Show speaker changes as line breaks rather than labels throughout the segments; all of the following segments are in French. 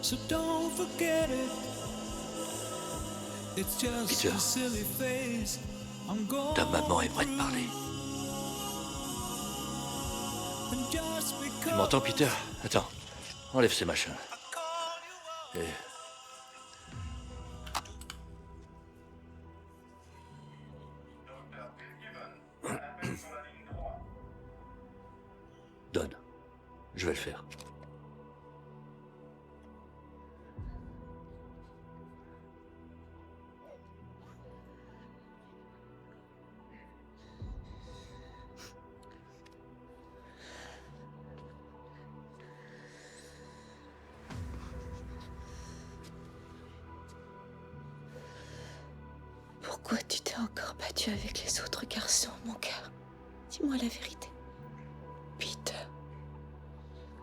Peter, ta maman aimerait te parler. Tu m'entends, Peter? Attends, enlève ces machins. Et... Donne. Je vais le faire.
Pourquoi tu t'es encore battu avec les autres garçons, mon cœur? Dis-moi la vérité. Peter.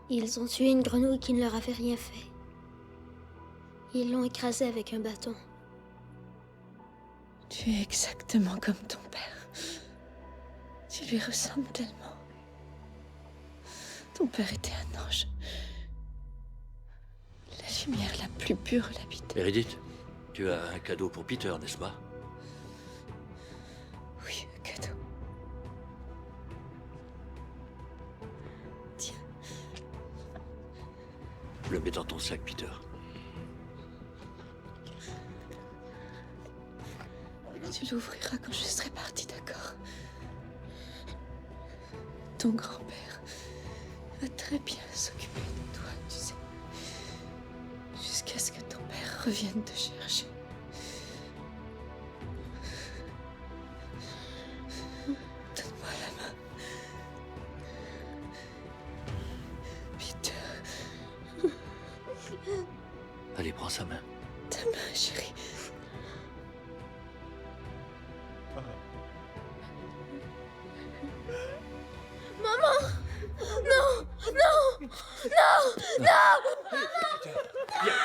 Ils ont tué une grenouille qui ne leur avait rien fait. Ils l'ont écrasée avec un bâton.
Tu es exactement comme ton père. Tu lui ressembles tellement. Ton père était un ange. La lumière la plus pure l'habitait.
Meredith, tu as un cadeau pour Peter, n'est-ce pas?
Oui, un cadeau. Tiens.
Le mets dans ton sac, Peter.
Tu l'ouvriras quand je serai partie, d'accord? Ton grand-père va très bien s'occuper de toi, tu sais. Jusqu'à ce que ton père revienne te chercher. Donne-moi la main. Peter.
Allez, prends sa main.
Ta main, chérie.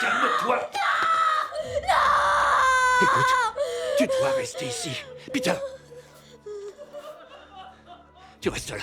Calme-toi! Non! Écoute, tu dois rester ici. Peter! Tu restes là.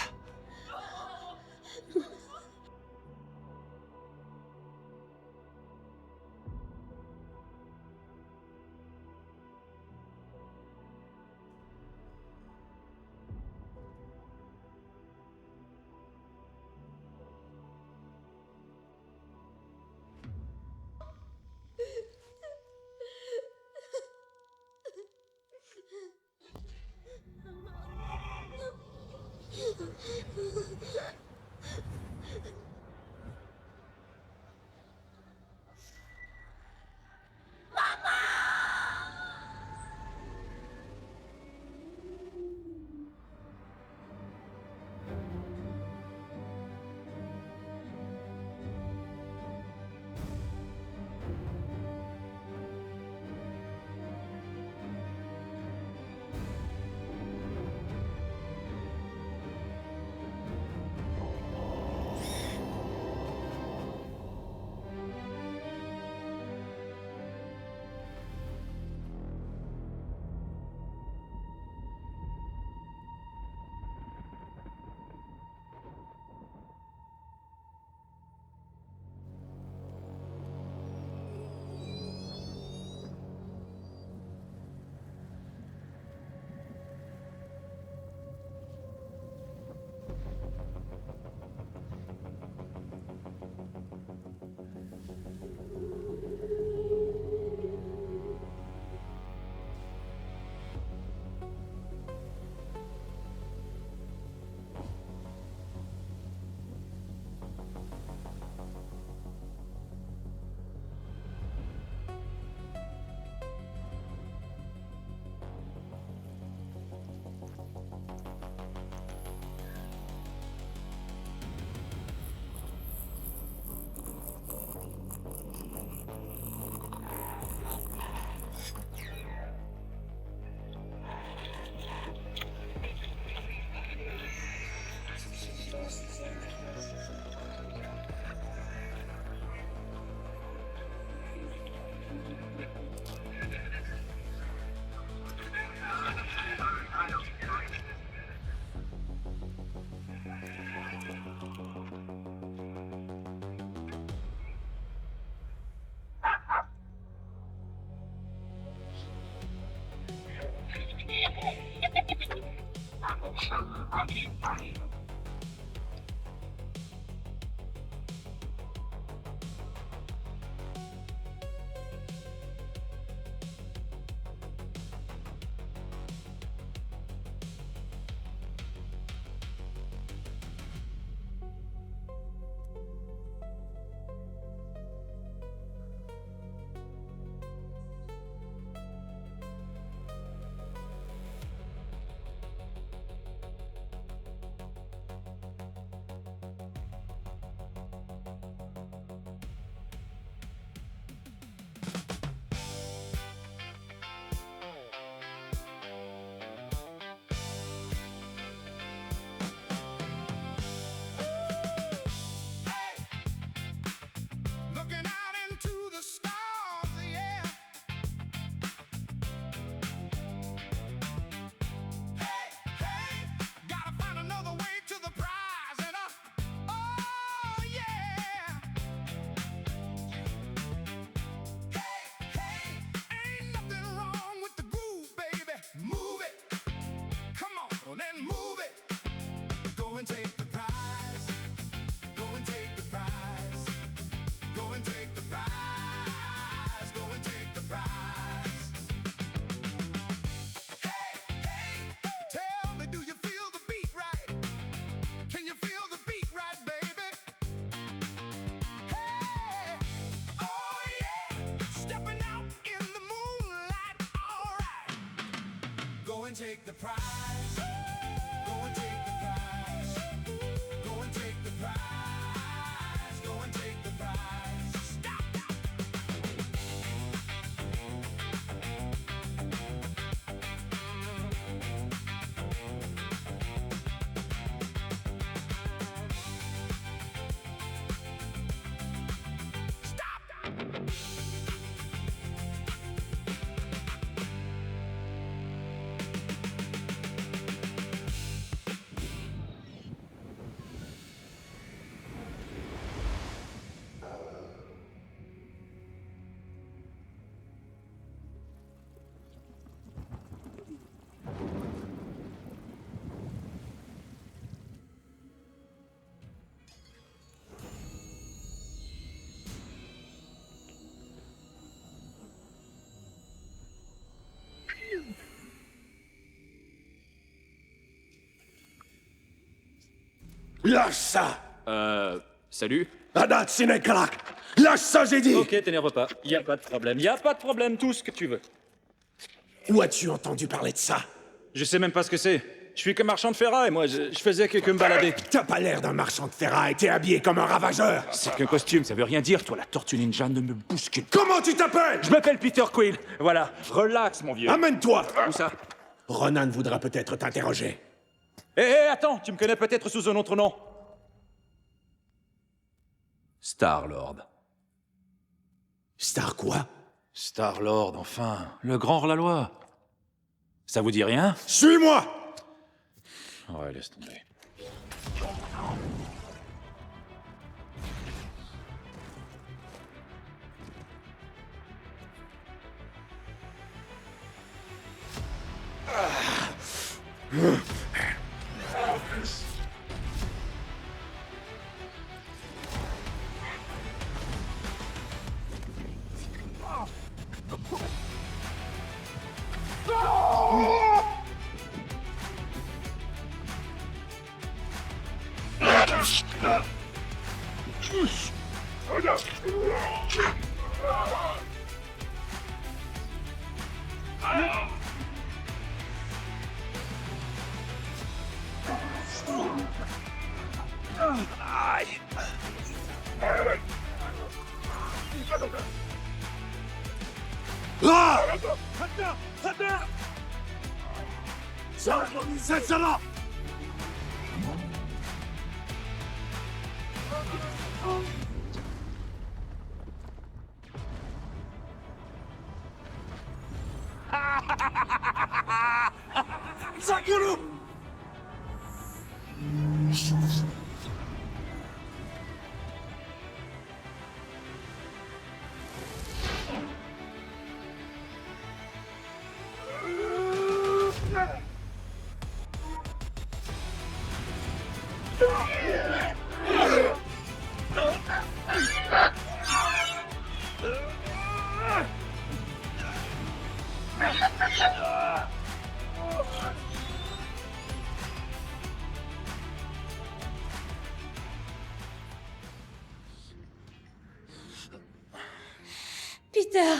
Looking out into the stars, yeah. Hey, hey, gotta find another way to the prize, and oh yeah. Hey, hey, ain't nothing wrong with the groove, baby. Move it, come on and move it. Go and take the prize. Go and take the prize. Go and take the prize. Go and take the prize. Hey, hey, tell me, do you feel the beat right? Can you feel the beat right, baby? Hey, oh yeah, stepping out in the moonlight, all right. Go and take the prize. Go and take the prize. Go and take the prize. Go and take the prize. Stop.
Lâche ça!
Salut.
Adat Sinekalak! Lâche ça, j'ai dit!
Ok, t'énerve pas. Y a pas de problème. Y a pas de problème, tout ce que tu veux.
Où as-tu entendu parler de ça?
Je sais même pas ce que c'est. Je suis que marchand de ferraille, moi. Je faisais que me balader.
T'as pas l'air d'un marchand de ferraille, t'es habillé comme un ravageur!
C'est qu'un costume, ça veut rien dire. Toi, la tortue ninja, ne me bouscule.
Comment tu t'appelles?
Je m'appelle Peter Quill. Voilà. Relax, mon vieux.
Amène-toi!
Où ça?
Ronan voudra peut-être t'interroger.
Hé, attends, tu me connais peut-être sous un autre nom. Star-Lord.
Star quoi?
Star-Lord, enfin. Le grand hors-la-loi. Ça vous dit rien?
Suis-moi!
Ouais, laisse tomber.
Ah! Ça là! Sakura!
Peter!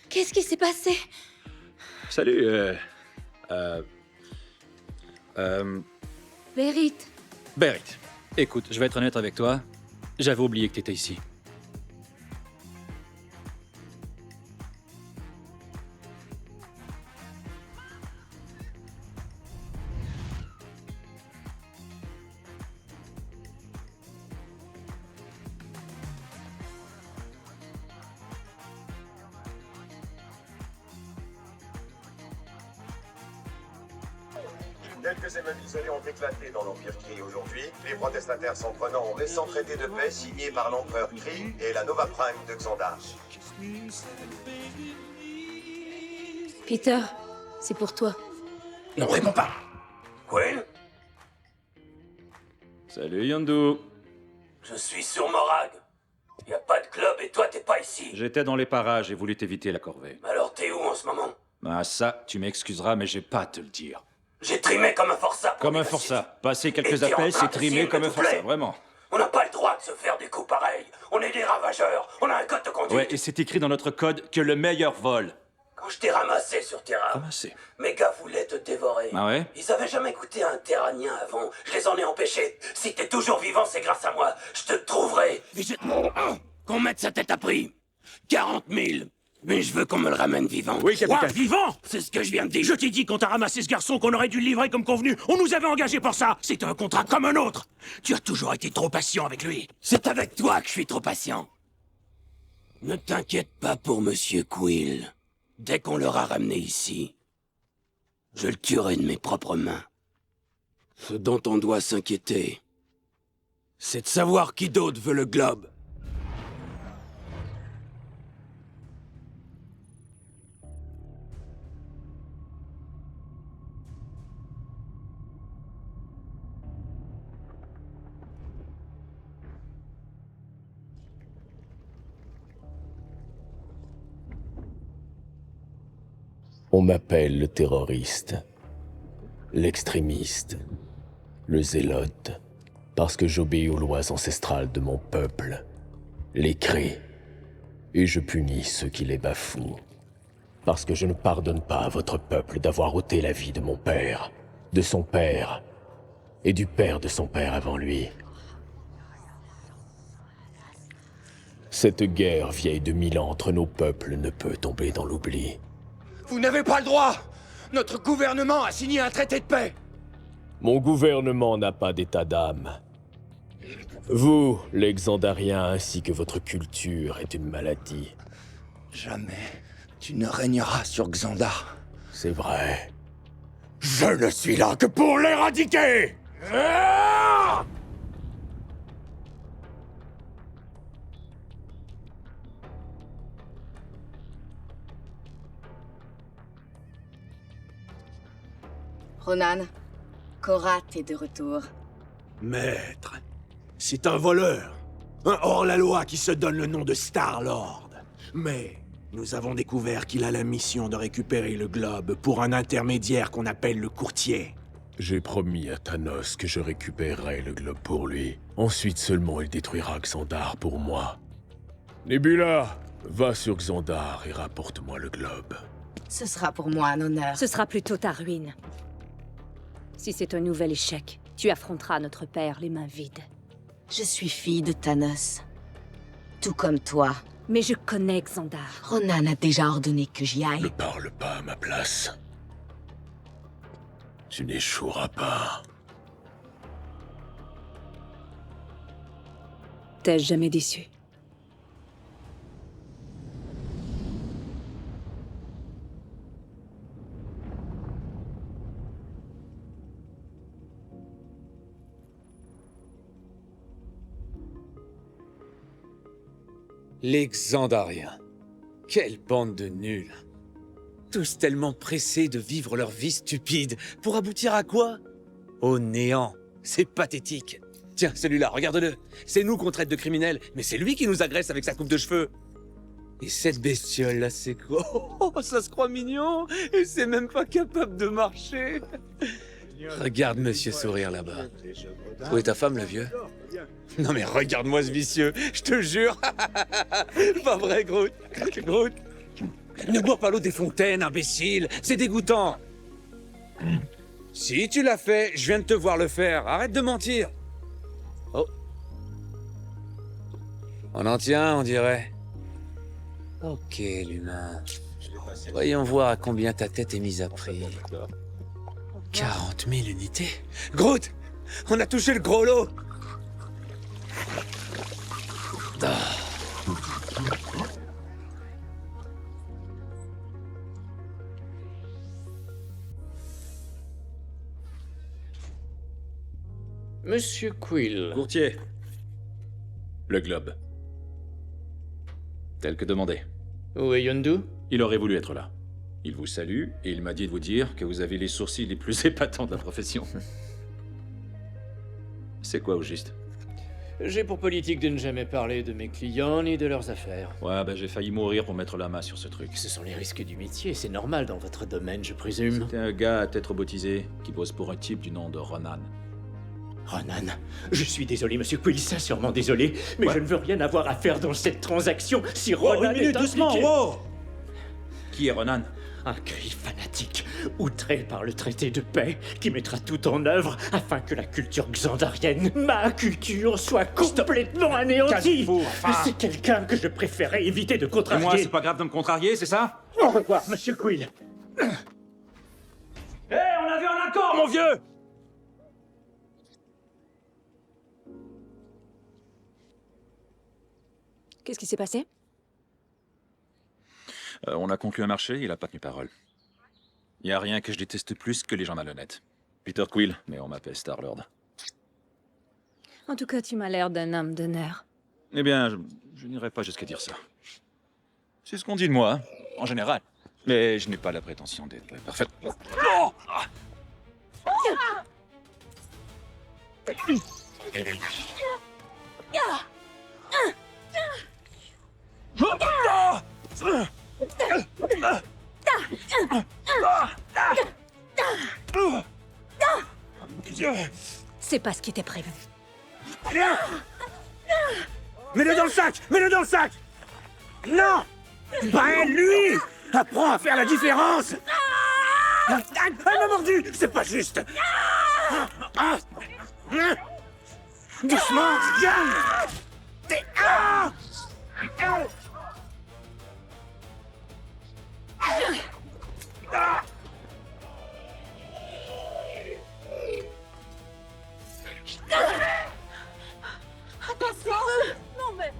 Qu'est-ce qui s'est passé?
Salut,
Berit,
Berit. Écoute, je vais être honnête avec toi. J'avais oublié que t'étais ici.
Quelques émeutes isolées ont éclaté dans l'Empire Kree aujourd'hui. Les protestataires s'en prenant au récent traité de paix signé par l'empereur Kree et la Nova Prime de Xandar.
Peter, c'est pour toi.
Non, réponds pas.
Quill,
Salut, Yondu.
Je suis sur Morag. Y a pas de club et toi t'es pas ici.
J'étais dans les parages et voulu t'éviter la corvée.
Alors t'es où en ce moment?
Ah ça, tu m'excuseras, mais j'ai pas à te le dire.
J'ai trimé comme un forçat. pour
Comme un
négocier.
forçat. Passer
Et
quelques
t'es en
appels,
train
c'est
de
trimé
signer
comme un
que tout plaît.
forçat, vraiment.
On n'a pas le droit de se faire des coups pareils. On est des ravageurs. On a un code de conduite.
Ouais, et c'est écrit dans notre code que le meilleur vole.
Quand je t'ai ramassé sur Terra,
Ramassé.
mes gars voulaient te dévorer.
Ah ouais?
Ils avaient jamais goûté un terranien avant. Je les en ai empêchés. Si t'es toujours vivant, c'est grâce à moi. Je te trouverai. Qu'on mette sa tête à prix. 40 000. Mais je veux qu'on me le ramène vivant.
Oui, capitaine.
Vivant? C'est ce que je viens de dire.
Je t'ai dit quand t'as ramassé ce garçon qu'on aurait dû le livrer comme convenu. On nous avait engagés pour ça. C'était un contrat comme un autre. Tu as toujours été trop patient avec lui.
C'est avec toi que je suis trop patient. Ne t'inquiète pas pour Monsieur Quill. Dès qu'on l'aura ramené ici, je le tuerai de mes propres mains. Ce dont on doit s'inquiéter, c'est de savoir qui d'autre veut le globe.
On m'appelle le terroriste, l'extrémiste, le zélote, parce que j'obéis aux lois ancestrales de mon peuple, les Kree, et je punis ceux qui les bafouent. Parce que je ne pardonne pas à votre peuple d'avoir ôté la vie de mon père, de son père, et du père de son père avant lui. Cette guerre vieille de 1000 ans entre nos peuples ne peut tomber dans l'oubli.
Vous n'avez pas le droit. Notre gouvernement a signé un traité de paix.
Mon gouvernement n'a pas d'état d'âme. Vous, les Xandariens, ainsi que votre culture est une maladie.
Jamais tu ne régneras sur Xandar.
C'est vrai.
Je ne suis là que pour l'éradiquer. Ah!
Ronan, Korat est de retour.
Maître, c'est un voleur. Un hors-la-loi qui se donne le nom de Star-Lord. Mais nous avons découvert qu'il a la mission de récupérer le globe pour un intermédiaire qu'on appelle le courtier.
J'ai promis à Thanos que je récupérerai le globe pour lui. Ensuite seulement il détruira Xandar pour moi. Nebula, va sur Xandar et rapporte-moi le globe.
Ce sera pour moi un honneur.
Ce sera plutôt ta ruine. Si c'est un nouvel échec, tu affronteras notre père les mains vides.
Je suis fille de Thanos. Tout comme toi.
Mais je connais Xandar.
Ronan a déjà ordonné que j'y
Ne
aille.
parle pas à ma place. Tu n'échoueras pas.
T'es jamais déçu.
Les Xandariens. Quelle bande de nuls. Tous tellement pressés de vivre leur vie stupide, pour aboutir à quoi? Au néant. C'est pathétique. Tiens, celui-là, regarde-le. C'est nous qu'on traite de criminels, mais c'est lui qui nous agresse avec sa coupe de cheveux. Et cette bestiole-là, c'est quoi? Oh, ça se croit mignon, et c'est même pas capable de marcher. Regarde monsieur sourire là-bas. Où est ta femme, le vieux? Non mais regarde-moi ce vicieux, je te jure. Pas vrai, Groot? Groot? Ne bois pas l'eau des fontaines, imbécile. C'est dégoûtant. Si tu l'as fait, je viens de te voir le faire. Arrête de mentir. Oh. On en tient, on dirait. Ok, l'humain. Voyons voir à combien ta tête est mise à prix. 40 000 unités. Groot! On a touché le gros lot!
Monsieur Quill.
Courtier. Le globe. Tel que demandé.
Où est Yondu?
Il aurait voulu être là. Il vous salue et il m'a dit de vous dire que vous avez les sourcils les plus épatants de la profession. C'est quoi au juste?
J'ai pour politique de ne jamais parler de mes clients ni de leurs affaires.
Ouais, bah j'ai failli mourir pour mettre la main sur ce truc.
Ce sont les risques du métier, c'est normal dans votre domaine, je présume.
C'était un gars à tête robotisée qui pose pour un type du nom de Ronan.
Ronan, je suis désolé, monsieur Quill, sincèrement désolé, mais je ne veux rien avoir à faire dans cette transaction si Ronan est impliqué.
Qui est Ronan?
Un cri fanatique, outré par le traité de paix, qui mettra tout en œuvre afin que la culture xandarienne, ma culture, soit complètement anéantie. C'est quelqu'un que je préférais éviter de contrarier.
Et moi, c'est pas grave de me contrarier, c'est ça?
Au revoir, monsieur Quill.
Hé, on avait un accord, mon vieux!
Qu'est-ce qui s'est passé?
On a conclu un marché, il a pas tenu parole. Y a rien que je déteste plus que les gens malhonnêtes. Peter Quill, mais on m'appelle Star-Lord.
En tout cas, tu m'as l'air d'un homme d'honneur.
Eh bien, je n'irai pas jusqu'à dire ça. C'est ce qu'on dit de moi, hein, en général. Mais je n'ai pas la prétention d'être parfaite. Oh
C'est pas ce qui était prévu.
Mets-le dans le sac! Mets-le dans le sac! Non! Pas lui! Apprends à faire la différence! Elle m'a mordu! C'est pas juste! Doucement, Jan!
Attention! Non mais...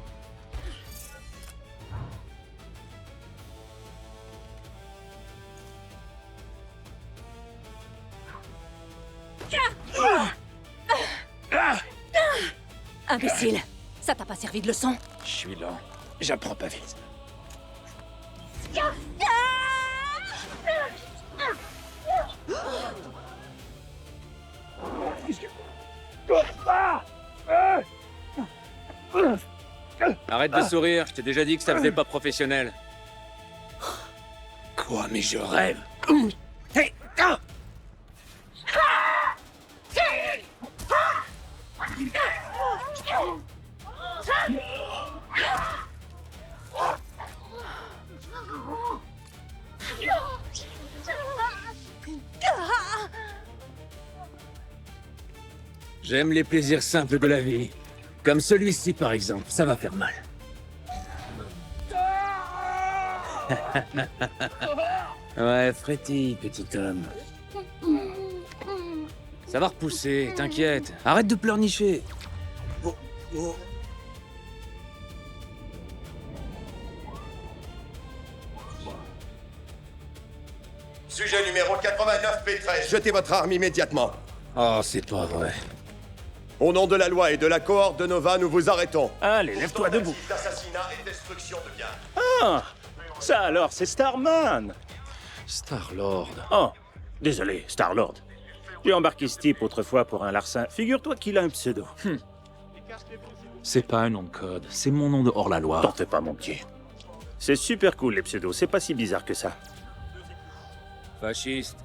Imbécile! Ça t'a pas servi de leçon?
Je suis lent. J'apprends pas vite.
Arrête de sourire, je t'ai déjà dit que ça faisait pas professionnel.
Quoi, mais je rêve. Hey, ah!
J'aime les plaisirs simples de la vie. Comme celui-ci, par exemple. Ça va faire mal. Ouais, frétille, petit homme. Ça va repousser, t'inquiète. Arrête de pleurnicher.
Sujet numéro 89 P13, jetez votre arme immédiatement.
Oh, c'est pas vrai.
Au nom de la loi et de la cohorte de Nova, nous vous arrêtons.
Allez, lève-toi debout.
D'assassinat et destruction de biens.
Ah! Ça alors, c'est Starman!
Star-Lord.
Oh, désolé, Star-Lord. J'ai embarqué ce type autrefois pour un larcin. Figure-toi qu'il a un pseudo.
C'est pas un nom de code, c'est mon nom de hors-la-loi.
T'en fais pas, mon petit. C'est super cool, les pseudos. C'est pas si bizarre que ça.
Fasciste.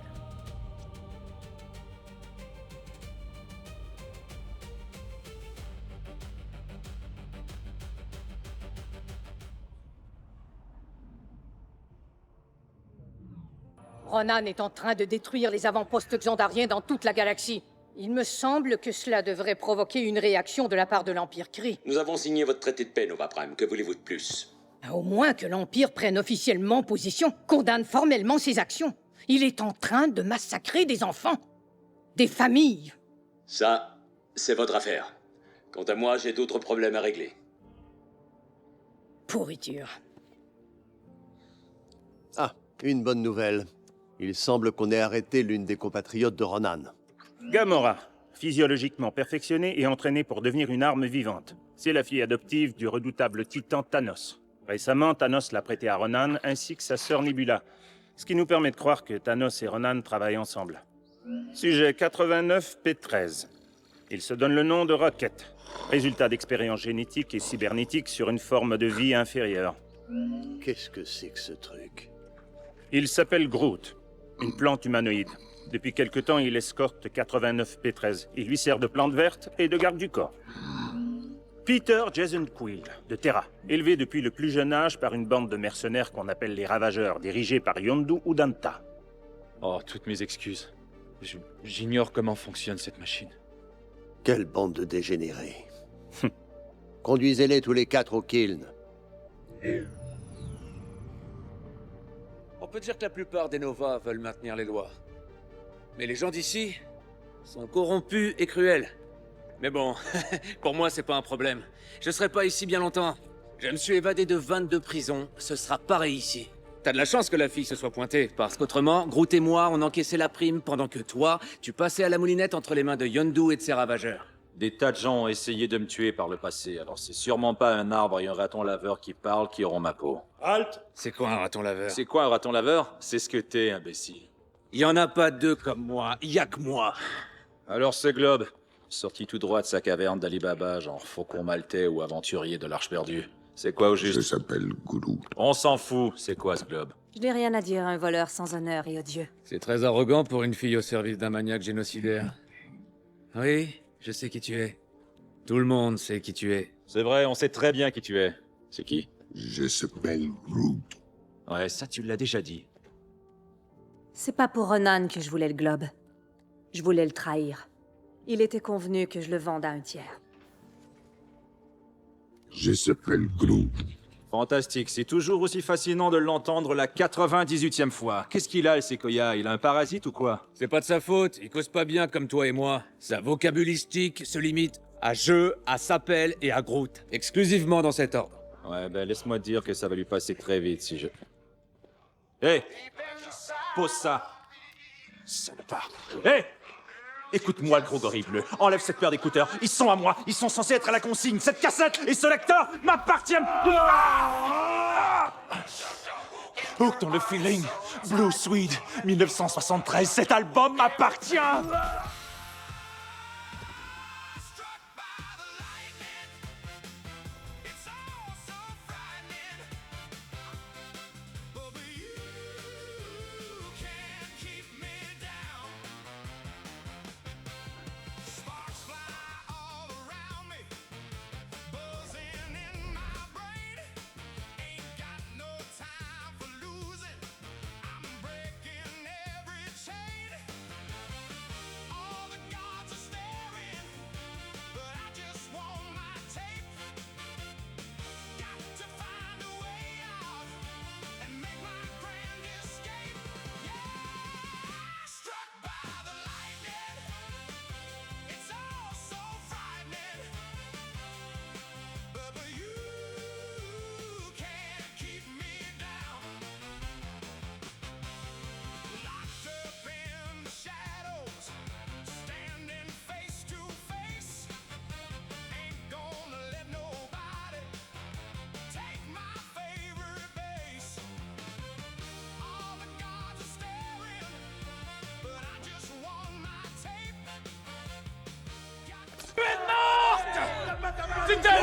Ronan est en train de détruire les avant-postes xandariens dans toute la galaxie. Il me semble que cela devrait provoquer une réaction de la part de l'Empire Kree.
Nous avons signé votre traité de paix, Nova Prime. Que voulez-vous de plus?
Au moins que l'Empire prenne officiellement position, condamne formellement ses actions. Il est en train de massacrer des enfants. Des familles.
Ça, c'est votre affaire. Quant à moi, j'ai d'autres problèmes à régler.
Pourriture.
Ah, une bonne nouvelle. Il semble qu'on ait arrêté l'une des compatriotes de Ronan.
Gamora, physiologiquement perfectionnée et entraînée pour devenir une arme vivante. C'est la fille adoptive du redoutable titan Thanos. Récemment, Thanos l'a prêtée à Ronan ainsi que sa sœur Nebula. Ce qui nous permet de croire que Thanos et Ronan travaillent ensemble. Sujet 89 P13. Il se donne le nom de Rocket. Résultat d'expériences génétiques et cybernétiques sur une forme de vie inférieure.
Qu'est-ce que c'est que ce truc?
Il s'appelle Groot, une plante humanoïde. Depuis quelque temps, il escorte 89 P13. Il lui sert de plante verte et de garde du corps. Peter Jason Quill, de Terra, élevé depuis le plus jeune âge par une bande de mercenaires qu'on appelle les Ravageurs, dirigés par Yondu Udanta.
Oh, toutes mes excuses. J'ignore comment fonctionne cette machine.
Quelle bande de dégénérés. Conduisez-les tous les 4 au kiln.
On peut dire que la plupart des Nova veulent maintenir les lois. Mais les gens d'ici sont corrompus et cruels. Mais bon, pour moi, c'est pas un problème. Je serai pas ici bien longtemps. Je me suis évadé de 22 prisons, ce sera pareil ici. T'as de la chance que la fille se soit pointée, parce qu'autrement, Groot et moi, on encaissait la prime pendant que toi, tu passais à la moulinette entre les mains de Yondu et de ses ravageurs.
Des tas de gens ont essayé de me tuer par le passé, alors c'est sûrement pas un arbre et un raton laveur qui parlent qui auront ma peau.
Halt!
C'est quoi un raton laveur?
C'est quoi un raton laveur? C'est ce que t'es, imbécile.
Y en a pas deux comme moi, y a que moi.
Alors ce globe, sorti tout droit de sa caverne d'Ali Baba, genre faucon maltais ou aventurier de l'Arche perdue. C'est quoi au juste?
Ça s'appelle Goulou.
On s'en fout, c'est quoi ce globe?
Je n'ai rien à dire à un voleur sans honneur et odieux.
C'est très arrogant pour une fille au service d'un maniaque génocidaire. Oui, je sais qui tu es. Tout le monde sait qui tu es.
C'est vrai, on sait très bien qui tu es. C'est qui?
Je s'appelle Groot.
Ouais, ça tu l'as déjà dit.
C'est pas pour Ronan que je voulais le globe. Je voulais le trahir. Il était convenu que je le vende à un tiers.
Je s'appelle Groot.
Fantastique, c'est toujours aussi fascinant de l'entendre la 98e fois. Qu'est-ce qu'il a, le séquoia? Il a un parasite ou quoi?
C'est pas de sa faute, il cause pas bien comme toi et moi. Sa vocabulistique se limite à je, à s'appelle et à Groot. Exclusivement dans cet ordre.
Ouais, ben laisse-moi te dire que ça va lui passer très vite si je... Hé! Pose ça! Salopard! Hé! Écoute-moi, le gros gorille bleu. Enlève cette paire d'écouteurs. Ils sont à moi. Ils sont censés être à la consigne. Cette cassette et ce lecteur m'appartiennent. Hooked on the Feeling. Blue Swede. 1973. Cet album m'appartient.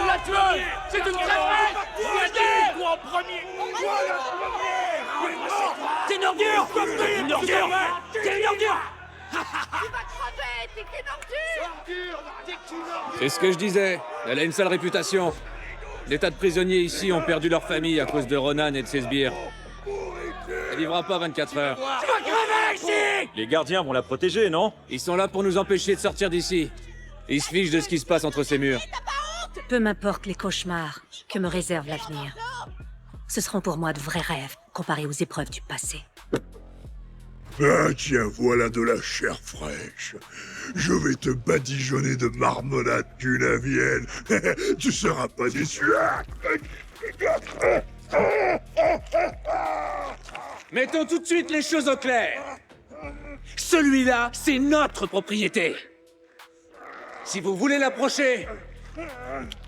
la tueuse! C'est une traîtresse! Toi en premier! Toi la première! T'es une ordure! T'es une ordure! T'es une ordure!
Tu vas crever, t'es qu'une ordure!
C'est ce que je disais. Elle a une sale réputation. Des tas de prisonniers ici ont perdu leur famille à cause de Ronan et de ses sbires. Elle vivra pas 24 heures.
Tu vas crever ici!
Les gardiens vont la protéger, non?
Ils sont là pour nous empêcher de sortir d'ici. Ils se fichent de ce qui se passe entre ces murs.
Peu m'importe les cauchemars que me réserve l'avenir. Ce seront pour moi de vrais rêves, comparés aux épreuves du passé.
Ah tiens, voilà de la chair fraîche. Je vais te badigeonner de marmelade cunavienne. Tu seras pas déçu.
Mettons tout de suite les choses au clair. Celui-là, c'est notre propriété. Si vous voulez l'approcher,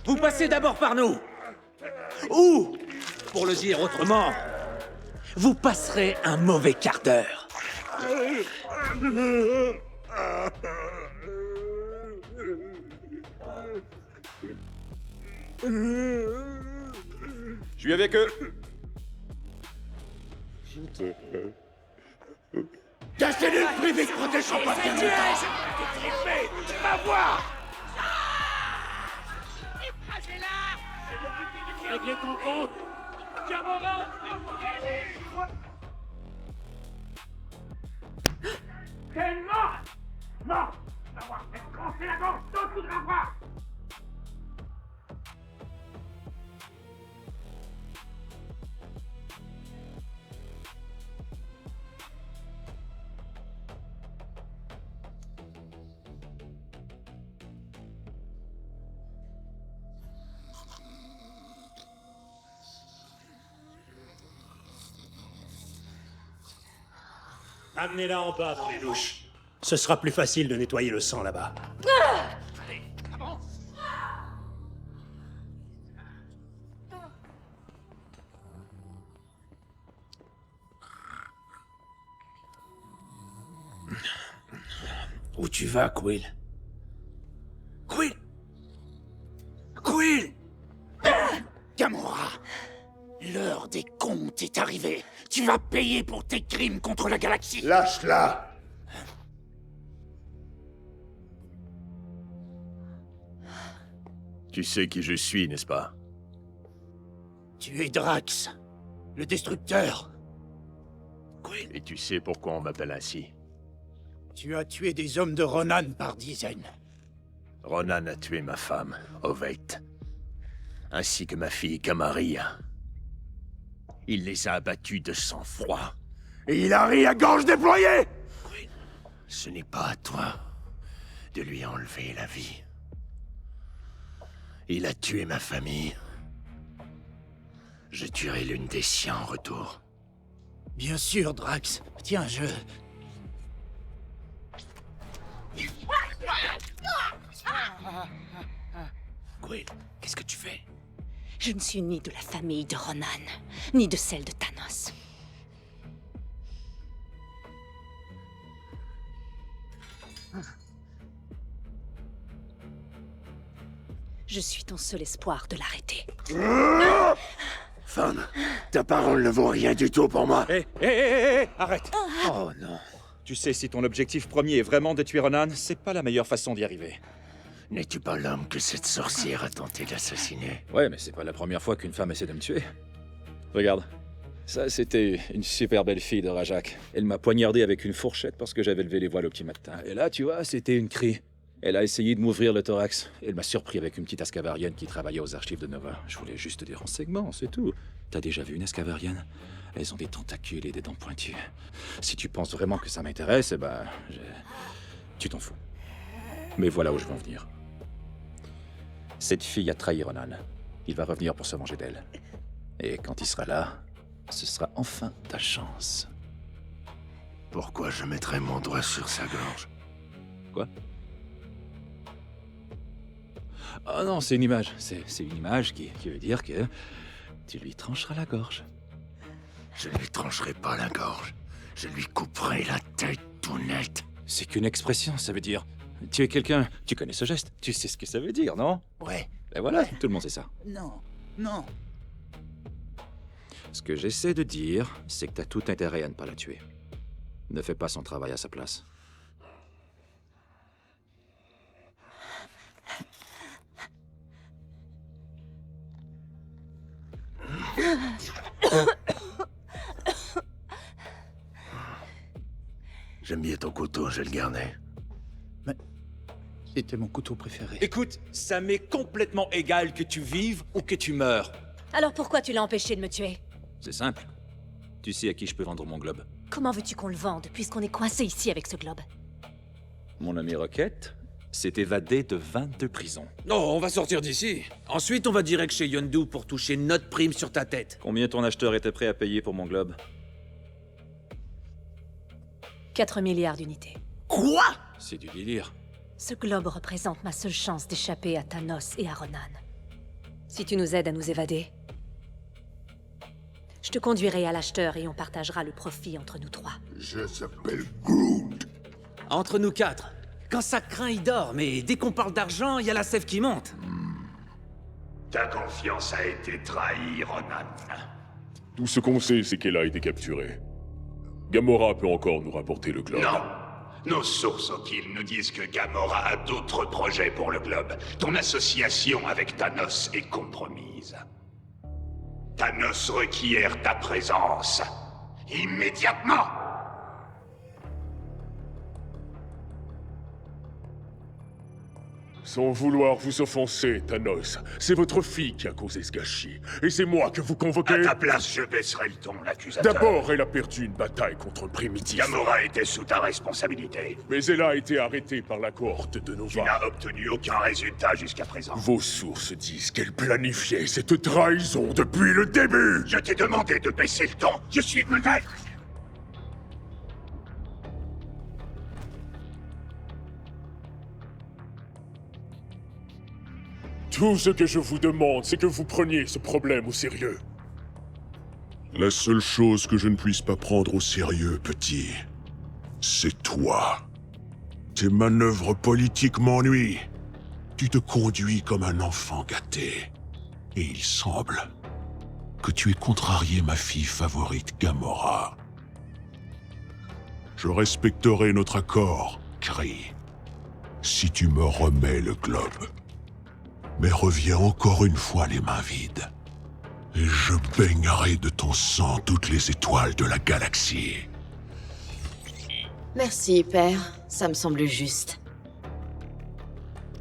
vous passez d'abord par nous. Ou, pour le dire autrement, vous passerez un mauvais quart d'heure.
Je suis avec eux.
Ta cellule privée te protégera pas bien longtemps! Tu vas voir! Écrasez-la! Réglez ton compte! Camarade! T'es mort! Mort! Tu vas voir, faites trancher la gorge, tout voudra voir!
Amenez-la en bas dans les douches. Ce sera plus facile de nettoyer le sang là-bas.
Allez, avance! Où tu vas, Quill? Quill! Quill! Gamora! L'heure des comptes est arrivée. Tu vas payer pour tes crimes contre la galaxie.
Lâche-la!
Tu sais qui je suis, n'est-ce pas?
Tu es Drax, le destructeur.
Et tu sais pourquoi on m'appelle ainsi?
Tu as tué des hommes de Ronan par dizaines.
Ronan a tué ma femme, Ovette, ainsi que ma fille Kamaria. Il les a abattus de sang-froid.
Et il a ri à gorge déployée!
Ce n'est pas à toi de lui enlever la vie. Il a tué ma famille. Je tuerai l'une des siens en retour.
Bien sûr, Drax. Tiens, Quill, qu'est-ce que tu fais?
Je ne suis ni de la famille de Ronan, ni de celle de Thanos. Je suis ton seul espoir de l'arrêter.
Femme, ta parole ne vaut rien du tout pour moi.
Hé, arrête! Oh non. Tu sais, si ton objectif premier est vraiment de tuer Ronan, c'est pas la meilleure façon d'y arriver.
N'es-tu pas l'homme que cette sorcière a tenté d'assassiner?
Ouais, mais c'est pas la première fois qu'une femme essaie de me tuer. Regarde. Ça, c'était une super belle fille de Rajak. Elle m'a poignardé avec une fourchette parce que j'avais levé les voiles au petit matin. Et là, tu vois, c'était une crie. Elle a essayé de m'ouvrir le thorax. Elle m'a surpris avec une petite ascavarienne qui travaillait aux archives de Nova. Je voulais juste des renseignements, c'est tout. T'as déjà vu une ascavarienne? Elles ont des tentacules et des dents pointues. Si tu penses vraiment que ça m'intéresse, eh ben... tu t'en fous. Mais voilà où je veux en venir. Cette fille a trahi Ronan. Il va revenir pour se venger d'elle. Et quand il sera là, ce sera enfin ta chance.
Pourquoi je mettrais mon doigt sur sa gorge?
Quoi? Oh non, c'est une image. C'est une image qui veut dire que tu lui trancheras la gorge.
Je ne lui trancherai pas la gorge. Je lui couperai la tête tout net.
C'est qu'une expression, ça veut dire... Tu es quelqu'un... Tu connais ce geste? Tu sais ce que ça veut dire, non?
Ouais,
Et voilà, tout le monde sait ça.
Non, non.
Ce que j'essaie de dire, c'est que t'as tout intérêt à ne pas la tuer. Ne fais pas son travail à sa place.
J'aime bien ton couteau, je vais le garder.
C'était mon couteau préféré.
Écoute, ça m'est complètement égal que tu vives ou que tu meurs.
Alors pourquoi tu l'as empêché de me tuer?
C'est simple. Tu sais à qui je peux vendre mon globe.
Comment veux-tu qu'on le vende, puisqu'on est coincé ici avec ce globe?
Mon ami Rocket s'est évadé de 22 prisons.
Non, on va sortir d'ici. Ensuite, on va direct chez Yondu pour toucher notre prime sur ta tête.
Combien ton acheteur était prêt à payer pour mon globe?
4 milliards d'unités.
Quoi?
C'est du délire.
Ce globe représente ma seule chance d'échapper à Thanos et à Ronan. Si tu nous aides à nous évader, je te conduirai à l'acheteur et on partagera le profit entre nous trois.
Je s'appelle Groot.
Entre nous quatre. Quand ça craint, il dort, mais dès qu'on parle d'argent, il y a la sève qui monte.
Ta confiance a été trahie, Ronan.
Tout ce qu'on sait, c'est qu'elle a été capturée. Gamora peut encore nous rapporter le globe.
Non. Nos sources au kill nous disent que Gamora a d'autres projets pour le globe. Ton association avec Thanos est compromise. Thanos requiert ta présence. Immédiatement!
Sans vouloir vous offenser, Thanos, c'est votre fille qui a causé ce gâchis. Et c'est moi que vous convoquez...
À ta place, je baisserai le ton, l'accusateur.
D'abord, elle a perdu une bataille contre Primitif.
Gamora était sous ta responsabilité.
Mais elle a été arrêtée par la cohorte de Nova.
Tu n'as obtenu aucun résultat jusqu'à présent.
Vos sources disent qu'elle planifiait cette trahison depuis le début.
Je t'ai demandé de baisser le ton. Je suis peut-être...
Tout ce que je vous demande, c'est que vous preniez ce problème au sérieux.
La seule chose que je ne puisse pas prendre au sérieux, petit, c'est toi. Tes manœuvres politiques m'ennuient. Tu te conduis comme un enfant gâté. Et il semble que tu aies contrarié ma fille favorite, Gamora. Je respecterai notre accord, Kree, si tu me remets le globe. Mais reviens encore une fois les mains vides. Et je baignerai de ton sang toutes les étoiles de la galaxie.
Merci, père. Ça me semble juste.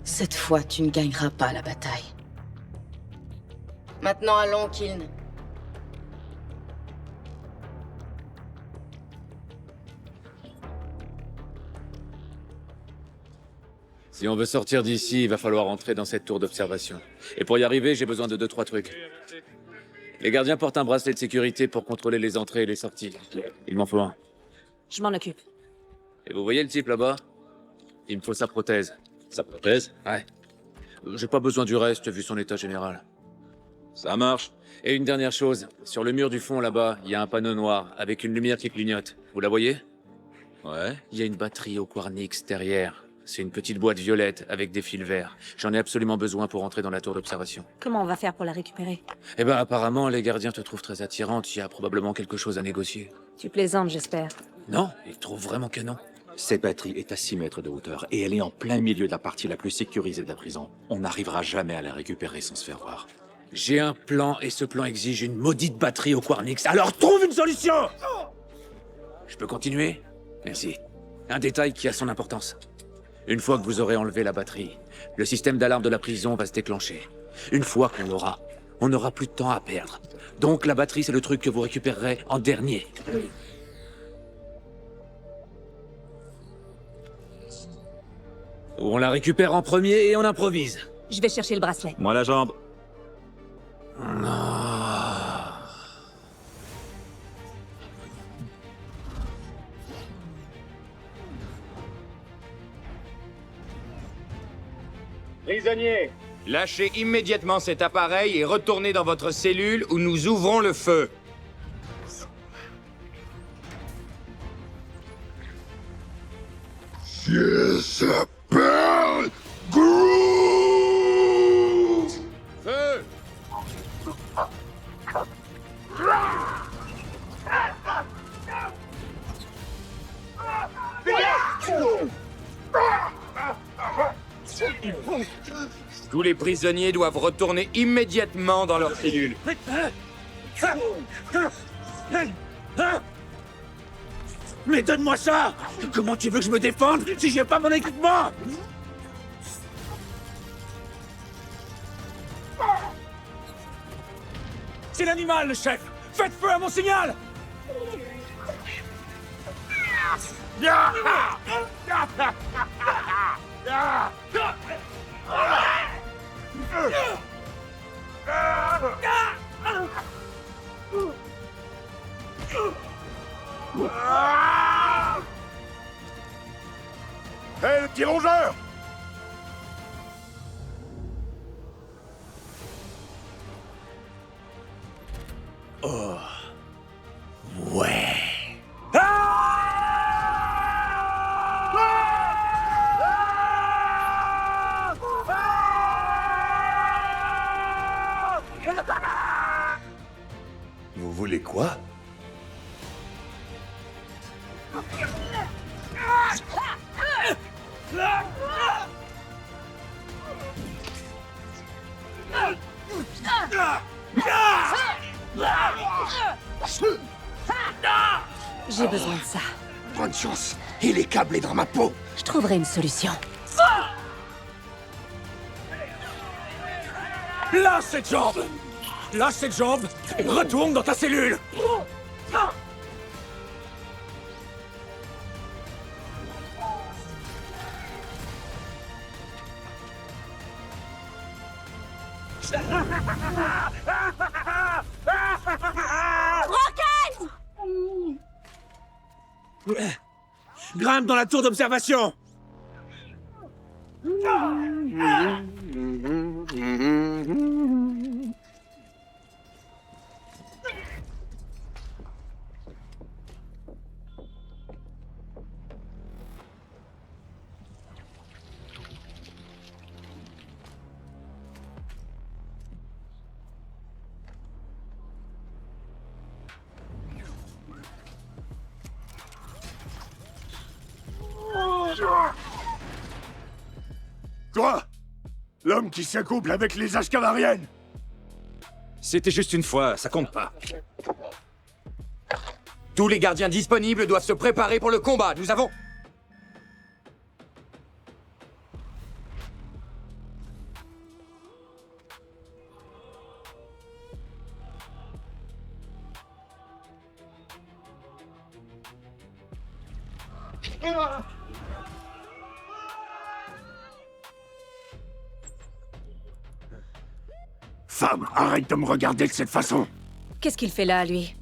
Cette fois, tu ne gagneras pas la bataille. Maintenant, allons, Kiln.
Si on veut sortir d'ici, il va falloir entrer dans cette tour d'observation. Et pour y arriver, j'ai besoin de 2-3 trucs. Les gardiens portent un bracelet de sécurité pour contrôler les entrées et les sorties. Il m'en faut un.
Je m'en occupe.
Et vous voyez le type là-bas? Il me faut sa prothèse. Sa prothèse? Ouais. J'ai pas besoin du reste, vu son état général. Ça marche. Et une dernière chose. Sur le mur du fond, là-bas, il y a un panneau noir, avec une lumière qui clignote. Vous la voyez? Ouais. Il y a une batterie au Quarnix derrière. C'est une petite boîte violette avec des fils verts. J'en ai absolument besoin pour entrer dans la tour d'observation.
Comment on va faire pour la récupérer?
Eh ben, apparemment, les gardiens te trouvent très attirante. Il y a probablement quelque chose à négocier.
Tu plaisantes, j'espère.
Non, ils trouvent vraiment que non.
Cette batterie est à 6 mètres de hauteur et elle est en plein milieu de la partie la plus sécurisée de la prison. On n'arrivera jamais à la récupérer sans se faire voir.
J'ai un plan et ce plan exige une maudite batterie au Quarnix. Alors trouve une solution! Je peux continuer? Merci. Un détail qui a son importance. Une fois que vous aurez enlevé la batterie, le système d'alarme de la prison va se déclencher. Une fois qu'on l'aura, on n'aura plus de temps à perdre. Donc la batterie, c'est le truc que vous récupérerez en dernier. On la récupère en premier et on improvise.
Je vais chercher le bracelet.
Moi la jambe.
Prisonniers, lâchez immédiatement cet appareil et retournez dans votre cellule où nous ouvrons le feu.
Je s'appelle Groot!
Tous les prisonniers doivent retourner immédiatement dans leur cellule.
Mais donne-moi ça! Comment tu veux que je me défende si j'ai pas mon équipement? C'est l'animal, le chef! Faites feu à mon signal!
Hé, le petit rongeur!
Oh. Ouais.
Vous voulez quoi?
J'ai besoin de ça.
Bonne chance. Il est câblé dans ma peau.
Je trouverai une solution.
Lâche cette jambe! Lâche cette jambe et retourne dans ta cellule! Grimpe dans la tour d'observation!
Toi! L'homme qui s'accouple avec les Ashkamariennes!
C'était juste une fois, ça compte pas.
Tous les gardiens disponibles doivent se préparer pour le combat. Nous avons...
Femme, arrête de me regarder de cette façon!
Qu'est-ce qu'il fait là, lui?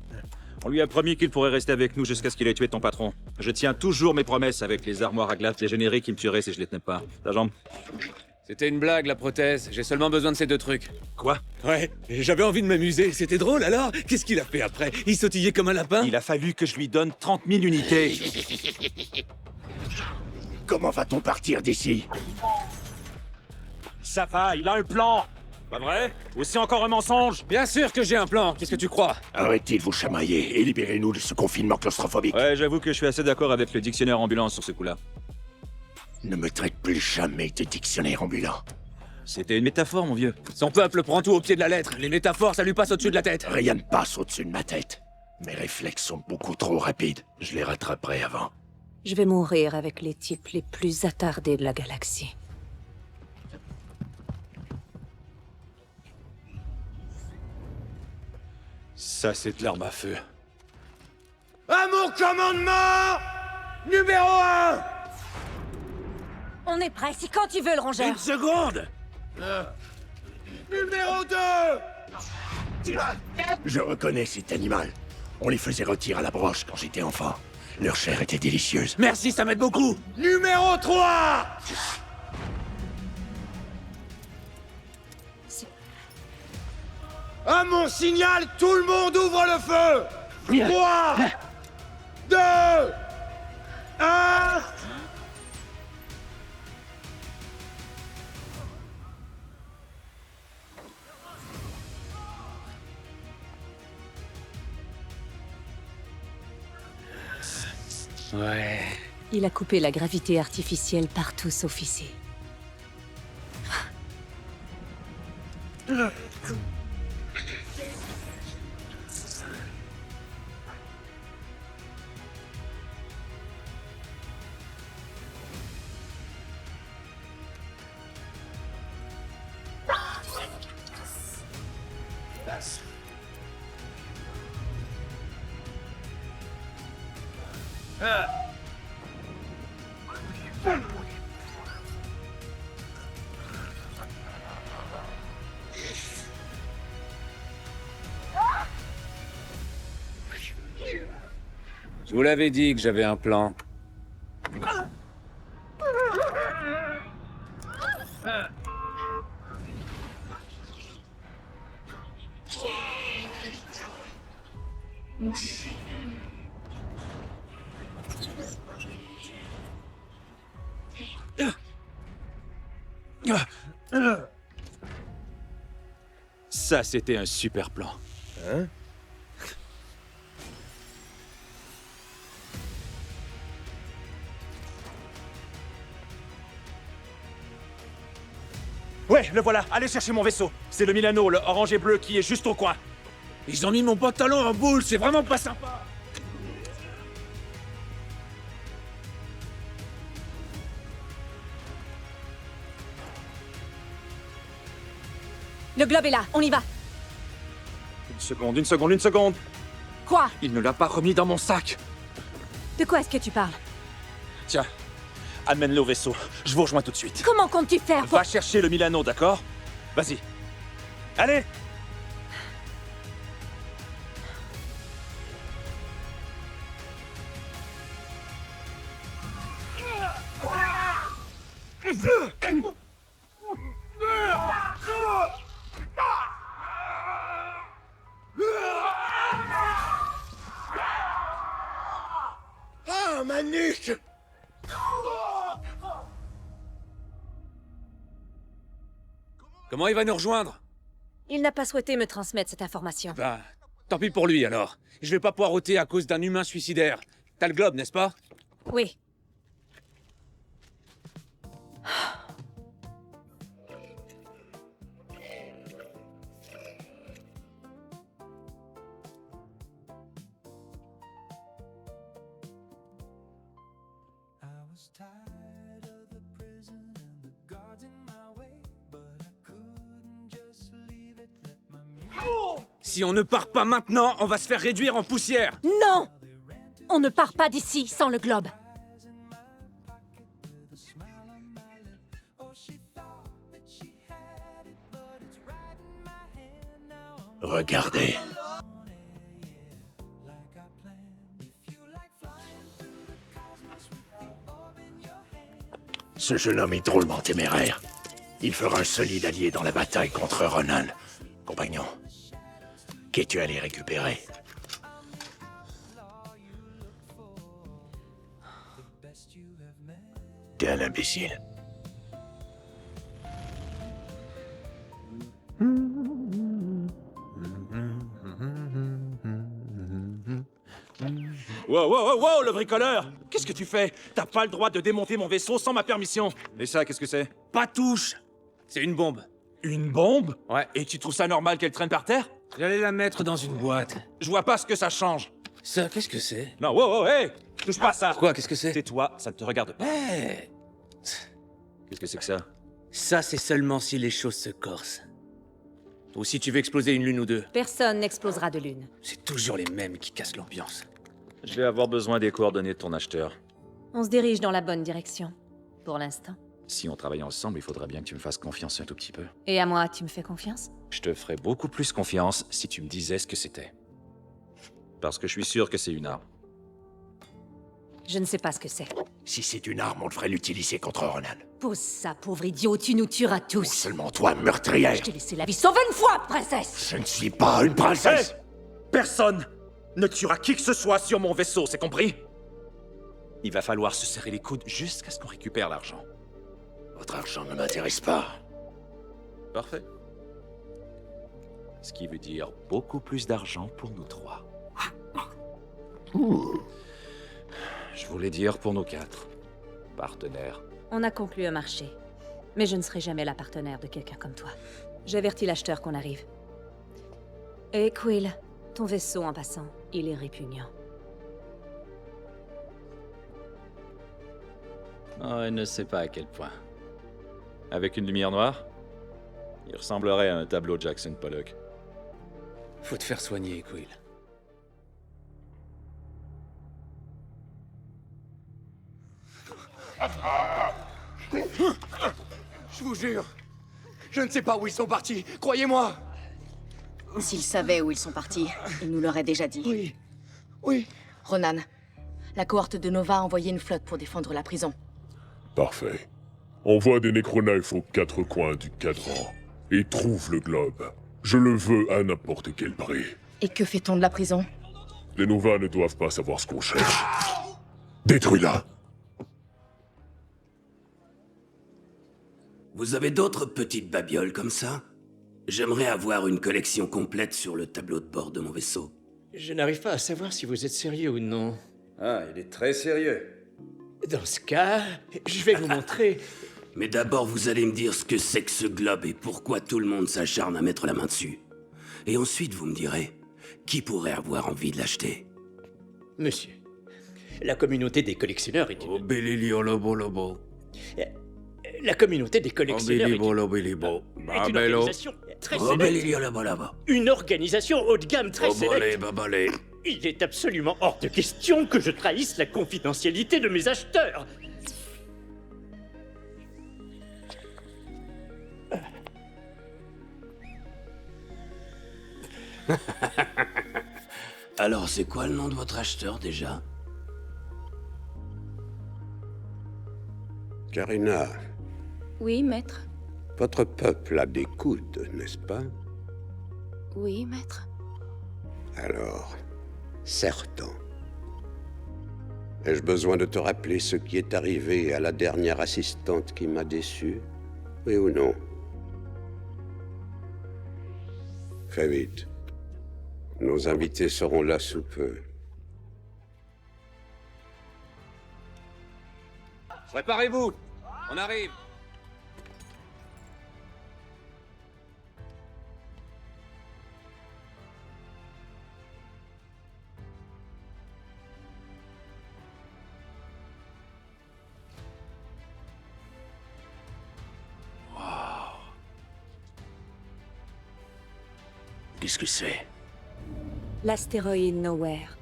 On lui a promis qu'il pourrait rester avec nous jusqu'à ce qu'il ait tué ton patron. Je tiens toujours mes promesses avec les armoires à glace dégénérées qui me tueraient si je les tenais pas. Ta jambe?
C'était une blague, la prothèse. J'ai seulement besoin de ces 2 trucs.
Quoi?
Ouais, j'avais envie de m'amuser. C'était drôle, alors? Qu'est-ce qu'il a fait après? Il sautillait comme un lapin?
Il a fallu que je lui donne 30 000 unités.
Comment va-t-on partir d'ici?
Ça va, il a un plan. Pas vrai? Ou c'est encore un mensonge?
Bien sûr que j'ai un plan. Qu'est-ce que tu crois?
Arrêtez de vous chamailler et libérez-nous de ce confinement claustrophobique.
Ouais, j'avoue que je suis assez d'accord avec le dictionnaire ambulance sur ce coup-là.
Ne me traite plus jamais de dictionnaire ambulant.
C'était une métaphore, mon vieux.
Son peuple prend tout au pied de la lettre. Les métaphores, ça lui passe au-dessus de la tête.
Rien ne passe au-dessus de ma tête. Mes réflexes sont beaucoup trop rapides. Je les rattraperai avant.
Je vais mourir avec les types les plus attardés de la galaxie.
Ça, c'est de l'arme à feu.
À mon commandement! Numéro 1!
On est prêt, c'est quand tu veux, le rongeur.
Une seconde! Numéro 2!
Je reconnais cet animal. On les faisait rôtir à la broche quand j'étais enfant. Leur chair était délicieuse.
Merci, ça m'aide beaucoup! Numéro 3! À mon signal, tout le monde ouvre le feu! 3, 2, 1...
Ouais.
Il a coupé la gravité artificielle partout sauf ici.
Je vous l'avais dit que j'avais un plan.
Ça, c'était un super plan.
Hein?
Ouais, le voilà. Allez chercher mon vaisseau. C'est le Milano, le orange et bleu qui est juste au coin.
Ils ont mis mon pantalon en boule, c'est vraiment pas sympa.
Le globe est là, on y va.
Une seconde.
Quoi?
Il ne l'a pas remis dans mon sac.
De quoi est-ce que tu parles?
Tiens, amène-le au vaisseau. Je vous rejoins tout de suite.
Comment comptes-tu faire pour...
Va chercher le Milano, d'accord? Vas-y. Allez!
Ah, ma nuque!
Comment il va nous rejoindre?
Il n'a pas souhaité me transmettre cette information.
Bah, tant pis pour lui alors. Je vais pas poireauter à cause d'un humain suicidaire. T'as le globe, n'est-ce pas?
Oui.
Si on ne part pas maintenant, on va se faire réduire en poussière.
Non! On ne part pas d'ici sans le globe.
Regardez. Ce jeune homme est drôlement téméraire. Il fera un solide allié dans la bataille contre Ronan. Compagnon, qu'es-tu allé récupérer? T'es un imbécile.
Wow, le bricoleur! Qu'est-ce que tu fais? T'as pas le droit de démonter mon vaisseau sans ma permission. Et ça, qu'est-ce que c'est?
Pas touche! C'est une bombe.
Une bombe?
Ouais.
Et tu trouves ça normal qu'elle traîne par terre?
J'allais la mettre dans une boîte.
Je vois pas ce que ça change.
Ça, qu'est-ce que c'est?
Non, wow, hey! Touche pas à ça!
Quoi, qu'est-ce que c'est?
Tais-toi, ça ne te regarde pas.
Hey!
Qu'est-ce que c'est que ça?
Ça, c'est seulement si les choses se corsent. Ou si tu veux exploser une lune ou deux.
Personne n'explosera de lune.
C'est toujours les mêmes qui cassent l'ambiance.
Je vais avoir besoin des coordonnées de ton acheteur.
On se dirige dans la bonne direction. Pour l'instant.
Si on travaille ensemble, il faudrait bien que tu me fasses confiance un tout petit peu.
Et à moi, tu me fais confiance?
Je te ferais beaucoup plus confiance si tu me disais ce que c'était. Parce que je suis sûr que c'est une arme.
Je ne sais pas ce que c'est.
Si c'est une arme, on devrait l'utiliser contre Ronan.
Pose ça, pauvre idiot, tu nous tueras tous.
Seulement toi, meurtrière.
Je t'ai laissé la vie sauver une fois, princesse!
Je ne suis pas une princesse.
Personne ne tuera qui que ce soit sur mon vaisseau, c'est compris? Il va falloir se serrer les coudes jusqu'à ce qu'on récupère l'argent.
Votre argent ne m'intéresse pas.
Parfait. Ce qui veut dire beaucoup plus d'argent pour nous trois. Je voulais dire pour nous quatre. Partenaires.
On a conclu un marché. Mais je ne serai jamais la partenaire de quelqu'un comme toi. J'avertis l'acheteur qu'on arrive. Et Quill, ton vaisseau en passant, il est répugnant.
Oh, elle ne sait pas à quel point. Avec une lumière noire, il ressemblerait à un tableau Jackson Pollock.
Faut te faire soigner, Quill.
Je vous jure, je ne sais pas où ils sont partis, croyez-moi.
S'ils savaient où ils sont partis, ils nous l'auraient déjà dit.
Oui. Oui.
Ronan, la cohorte de Nova a envoyé une flotte pour défendre la prison.
Parfait. Envoie des Necroknives aux 4 coins du cadran. Et trouve le globe. Je le veux à n'importe quel prix.
Et que fait-on de la prison?
Les Nova ne doivent pas savoir ce qu'on cherche. Détruis-la.
Vous avez d'autres petites babioles comme ça? J'aimerais avoir une collection complète sur le tableau de bord de mon vaisseau.
Je n'arrive pas à savoir si vous êtes sérieux ou non.
Ah, il est très sérieux.
Dans ce cas, je vais vous montrer.
Mais d'abord, vous allez me dire ce que c'est que ce globe et pourquoi tout le monde s'acharne à mettre la main dessus. Et ensuite, vous me direz, qui pourrait avoir envie de l'acheter?
Monsieur, la communauté des collectionneurs est une... La communauté des collectionneurs est une organisation très célèbre. Une organisation haut de gamme très célèbre. Il est absolument hors de question que je trahisse la confidentialité de mes acheteurs.
Alors, c'est quoi le nom de votre acheteur, déjà?
Karina,
Oui, maître.
votre peuple a des coudes, n'est-ce pas?
Oui, maître.
Alors, certain. Ai-je besoin de te rappeler ce qui est arrivé à la dernière assistante qui m'a déçu? Oui ou non? Fais vite. Nos invités seront là sous peu.
Préparez-vous, on arrive.
Qu'est-ce que c'est?
L'astéroïde Nowhere.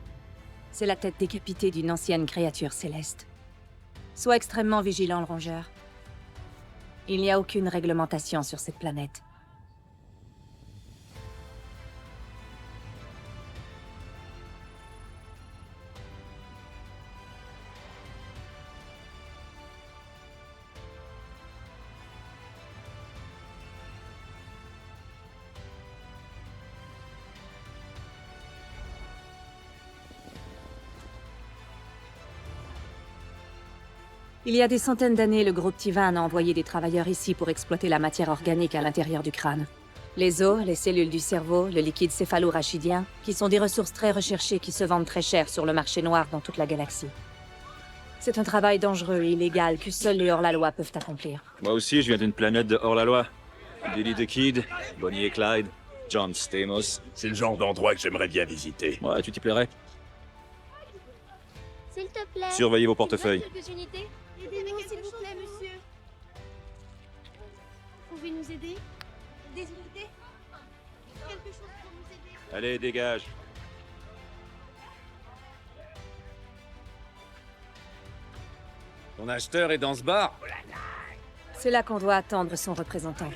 C'est la tête décapitée d'une ancienne créature céleste. Sois extrêmement vigilant, le rongeur. Il n'y a aucune réglementation sur cette planète. Il y a des centaines d'années, le groupe Tivan a envoyé des travailleurs ici pour exploiter la matière organique à l'intérieur du crâne. Les os, les cellules du cerveau, le liquide céphalo-rachidien, qui sont des ressources très recherchées qui se vendent très cher sur le marché noir dans toute la galaxie. C'est un travail dangereux et illégal que seuls les hors-la-loi peuvent accomplir.
Moi aussi, je viens d'une planète de hors-la-loi. Billy the Kid, Bonnie et Clyde, John Stamos.
C'est le genre d'endroit que j'aimerais bien visiter.
Ouais, tu t'y plairais.
S'il te plaît.
Surveillez vos portefeuilles.
Quelques unités. Aidez-nous, s'il vous plaît, monsieur. Vous pouvez nous aider? Des unités? Quelque chose pour nous aider?
Allez, dégage.
Ton acheteur est dans ce bar?
C'est là qu'on doit attendre son représentant.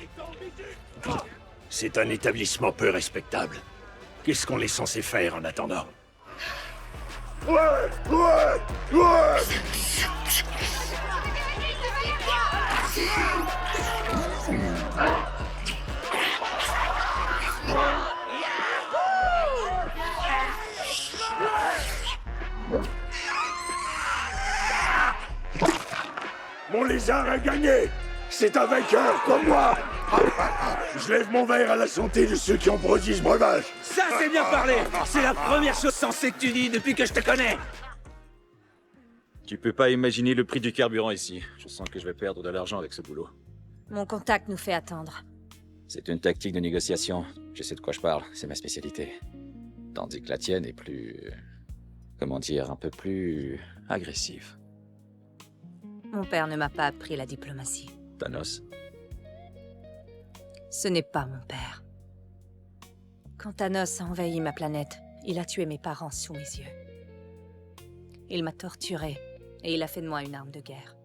C'est un établissement peu respectable. Qu'est-ce qu'on est censé faire en attendant? Mon lézard a gagné! C'est un vainqueur comme moi! Je lève mon verre à la santé de ceux qui ont produit ce breuvage!
Ça, c'est bien parlé! C'est la première chose sensée que tu dis depuis que je te connais!
Tu peux pas imaginer le prix du carburant ici. Je sens que je vais perdre de l'argent avec ce boulot.
Mon contact nous fait attendre.
C'est une tactique de négociation. Je sais de quoi je parle, c'est ma spécialité. Tandis que la tienne est plus... comment dire, un peu plus... agressive.
Mon père ne m'a pas appris la diplomatie.
Thanos.
Ce n'est pas mon père. Quand Thanos a envahi ma planète, il a tué mes parents sous mes yeux. Il m'a torturé et il a fait de moi une arme de guerre.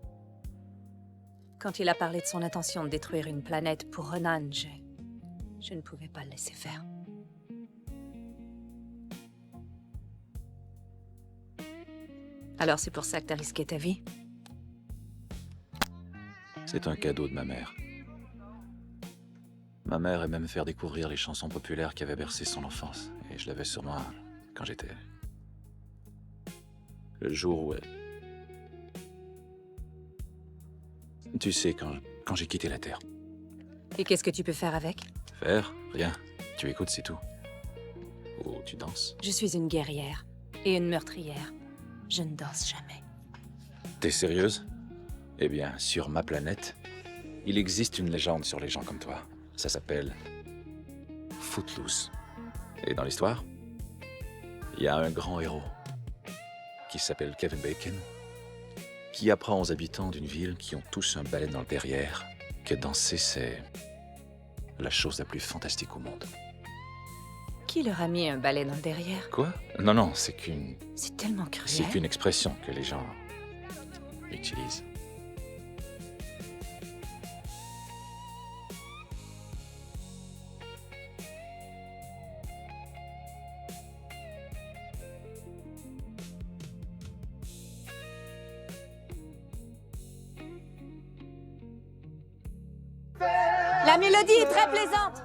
Quand il a parlé de son intention de détruire une planète pour Ronan, je ne pouvais pas le laisser faire. Alors c'est pour ça que t'as risqué ta vie?
C'est un cadeau de ma mère. Ma mère aimait me faire découvrir les chansons populaires qui avaient bercé son enfance. Et je l'avais sur moi quand j'étais... Le jour où... Tu sais, quand j'ai quitté la Terre.
Et qu'est-ce que tu peux faire avec?
Faire? Rien. Tu écoutes, c'est tout. Ou tu danses.
Je suis une guerrière et une meurtrière. Je ne danse jamais.
T'es sérieuse? Eh bien, sur ma planète, il existe une légende sur les gens comme toi. Ça s'appelle... Footloose. Et dans l'histoire, il y a un grand héros qui s'appelle Kevin Bacon, qui apprend aux habitants d'une ville qui ont tous un balai dans le derrière que danser, c'est la chose la plus fantastique au monde.
Qui leur a mis un balai dans le derrière?
Quoi? Non, non, c'est qu'une...
C'est tellement cruel.
C'est qu'une expression que les gens utilisent.
La mélodie est très plaisante.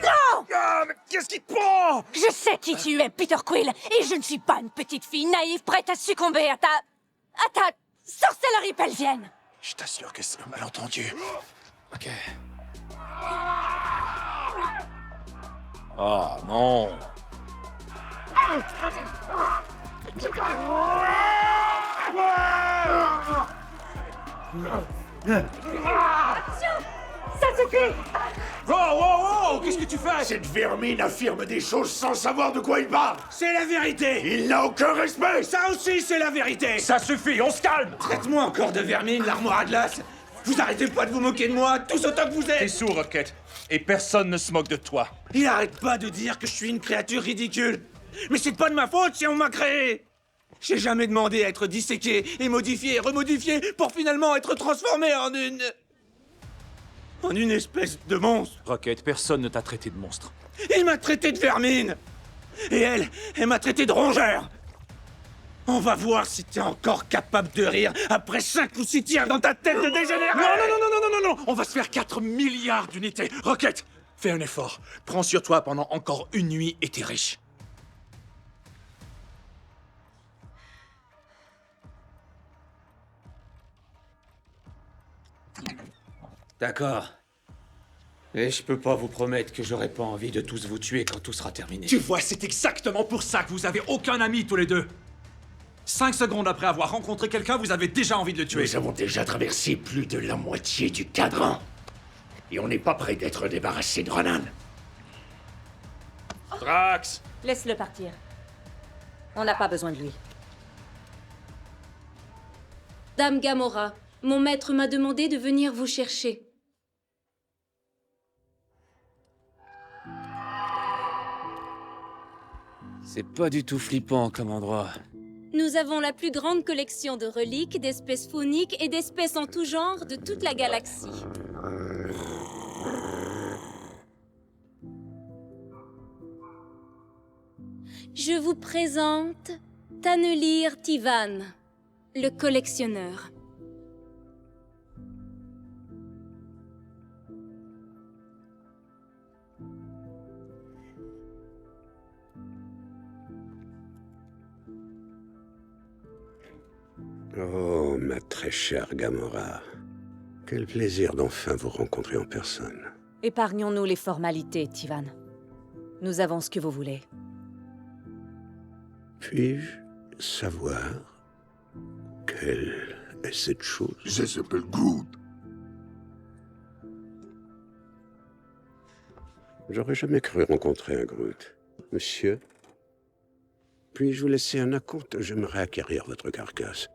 Non! Ah, mais qu'est-ce qui te prend?
Je sais qui tu es, Peter Quill, et je ne suis pas une petite fille naïve prête à succomber à ta sorcellerie pelvienne.
Je t'assure que c'est un malentendu.
Ok. Oh non!
Ça suffit!
Oh, oh, oh! Qu'est-ce que tu fais? Cette vermine affirme des choses sans savoir de quoi il parle. C'est la vérité. Il n'a aucun respect. Ça aussi, c'est la vérité. Ça suffit, on se calme. Traite-moi encore de vermine, l'armoire à glace. Vous arrêtez pas de vous moquer de moi, tous autant que vous êtes.
T'es sourd, Rocket. Et personne ne se moque de toi.
Il arrête pas de dire que je suis une créature ridicule. Mais c'est pas de ma faute si on m'a créé. J'ai jamais demandé à être disséqué et modifié et remodifié pour finalement être transformé en une espèce de monstre.
Rocket, personne ne t'a traité de monstre.
Il m'a traité de vermine. Et elle m'a traité de rongeur. On va voir si t'es encore capable de rire après 5 ou 6 tirs dans ta tête de dégénéré.
Non, non, non, non, non, non, non. On va se faire 4 milliards d'unités. Rocket, fais un effort. Prends sur toi pendant encore une nuit et t'es riche.
D'accord. Et je peux pas vous promettre que j'aurai pas envie de tous vous tuer quand tout sera terminé.
Tu vois, c'est exactement pour ça que vous avez aucun ami tous les deux. 5 secondes après avoir rencontré quelqu'un, vous avez déjà envie de le tuer.
Nous avons déjà traversé plus de la moitié du cadran. Et on n'est pas près d'être débarrassé de Ronan.
Drax!
Laisse-le partir. On n'a pas besoin de lui.
Dame Gamora, mon maître m'a demandé de venir vous chercher.
C'est pas du tout flippant comme endroit.
Nous avons la plus grande collection de reliques, d'espèces fauniques et d'espèces en tout genre de toute la galaxie. Je vous présente Tannelir Tivan, le collectionneur.
Oh, ma très chère Gamora. Quel plaisir d'enfin vous rencontrer en personne.
Épargnons-nous les formalités, Tivan. Nous avons ce que vous voulez.
Puis-je savoir quelle est cette chose?
Ça s'appelle Groot.
J'aurais jamais cru rencontrer un Groot. Monsieur, puis-je vous laisser un acompte? J'aimerais acquérir votre carcasse.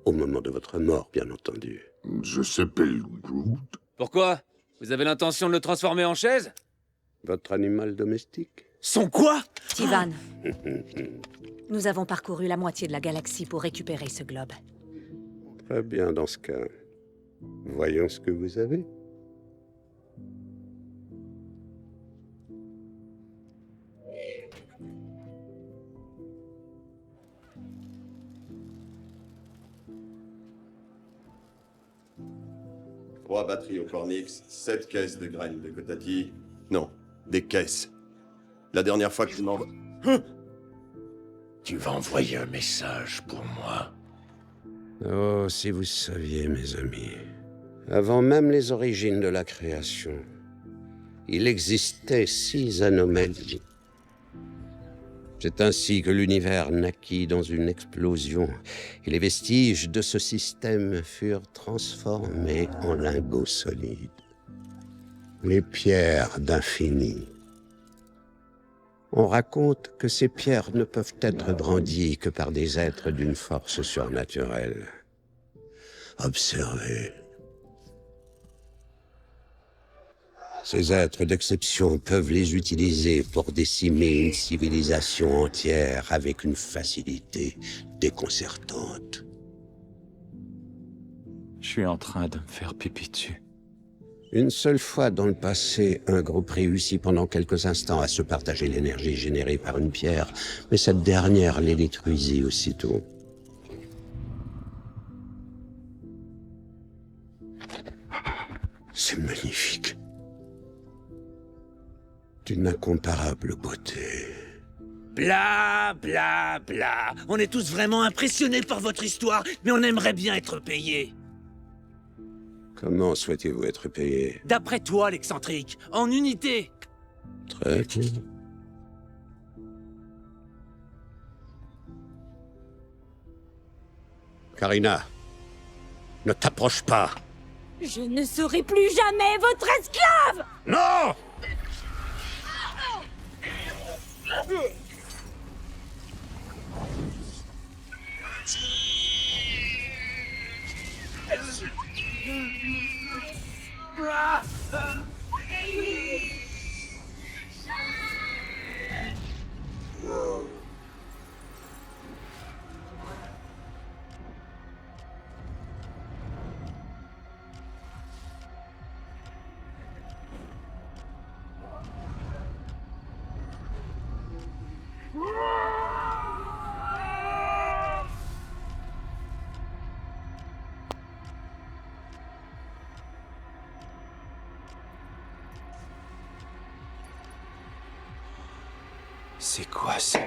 Au moment de votre mort, bien entendu.
Je s'appelle Groot.
Pourquoi? Vous avez l'intention de le transformer en chaise?
Votre animal domestique?
Son quoi?
Tivan, nous avons parcouru la moitié de la galaxie pour récupérer ce globe.
Très bien, dans ce cas. Voyons ce que vous avez.
Trois batteries au Cornix, 7 caisses de graines de Kotati. Non, des caisses. La dernière fois que tu m'envoies...
Tu vas envoyer un message pour moi.
Oh, si vous saviez, mes amis. Avant même les origines de la création, il existait 6 anomalies. C'est ainsi que l'univers naquit dans une explosion, et les vestiges de ce système furent transformés en lingots solides. Les pierres d'infini. On raconte que ces pierres ne peuvent être brandies que par des êtres d'une force surnaturelle. Observez. Ces êtres d'exception peuvent les utiliser pour décimer une civilisation entière avec une facilité déconcertante.
Je suis en train de me faire pipi dessus.
Une seule fois dans le passé, un groupe réussit pendant quelques instants à se partager l'énergie générée par une pierre, mais cette dernière les détruisit aussitôt. C'est magnifique. D'une incomparable beauté.
Bla, bla, bla. On est tous vraiment impressionnés par votre histoire, mais on aimerait bien être payés.
Comment souhaitez-vous être payé?
D'après toi, l'excentrique, en unité.
Très bien. Karina, ne t'approche pas.
Je ne serai plus jamais votre esclave!
Non!
C'est quoi ça?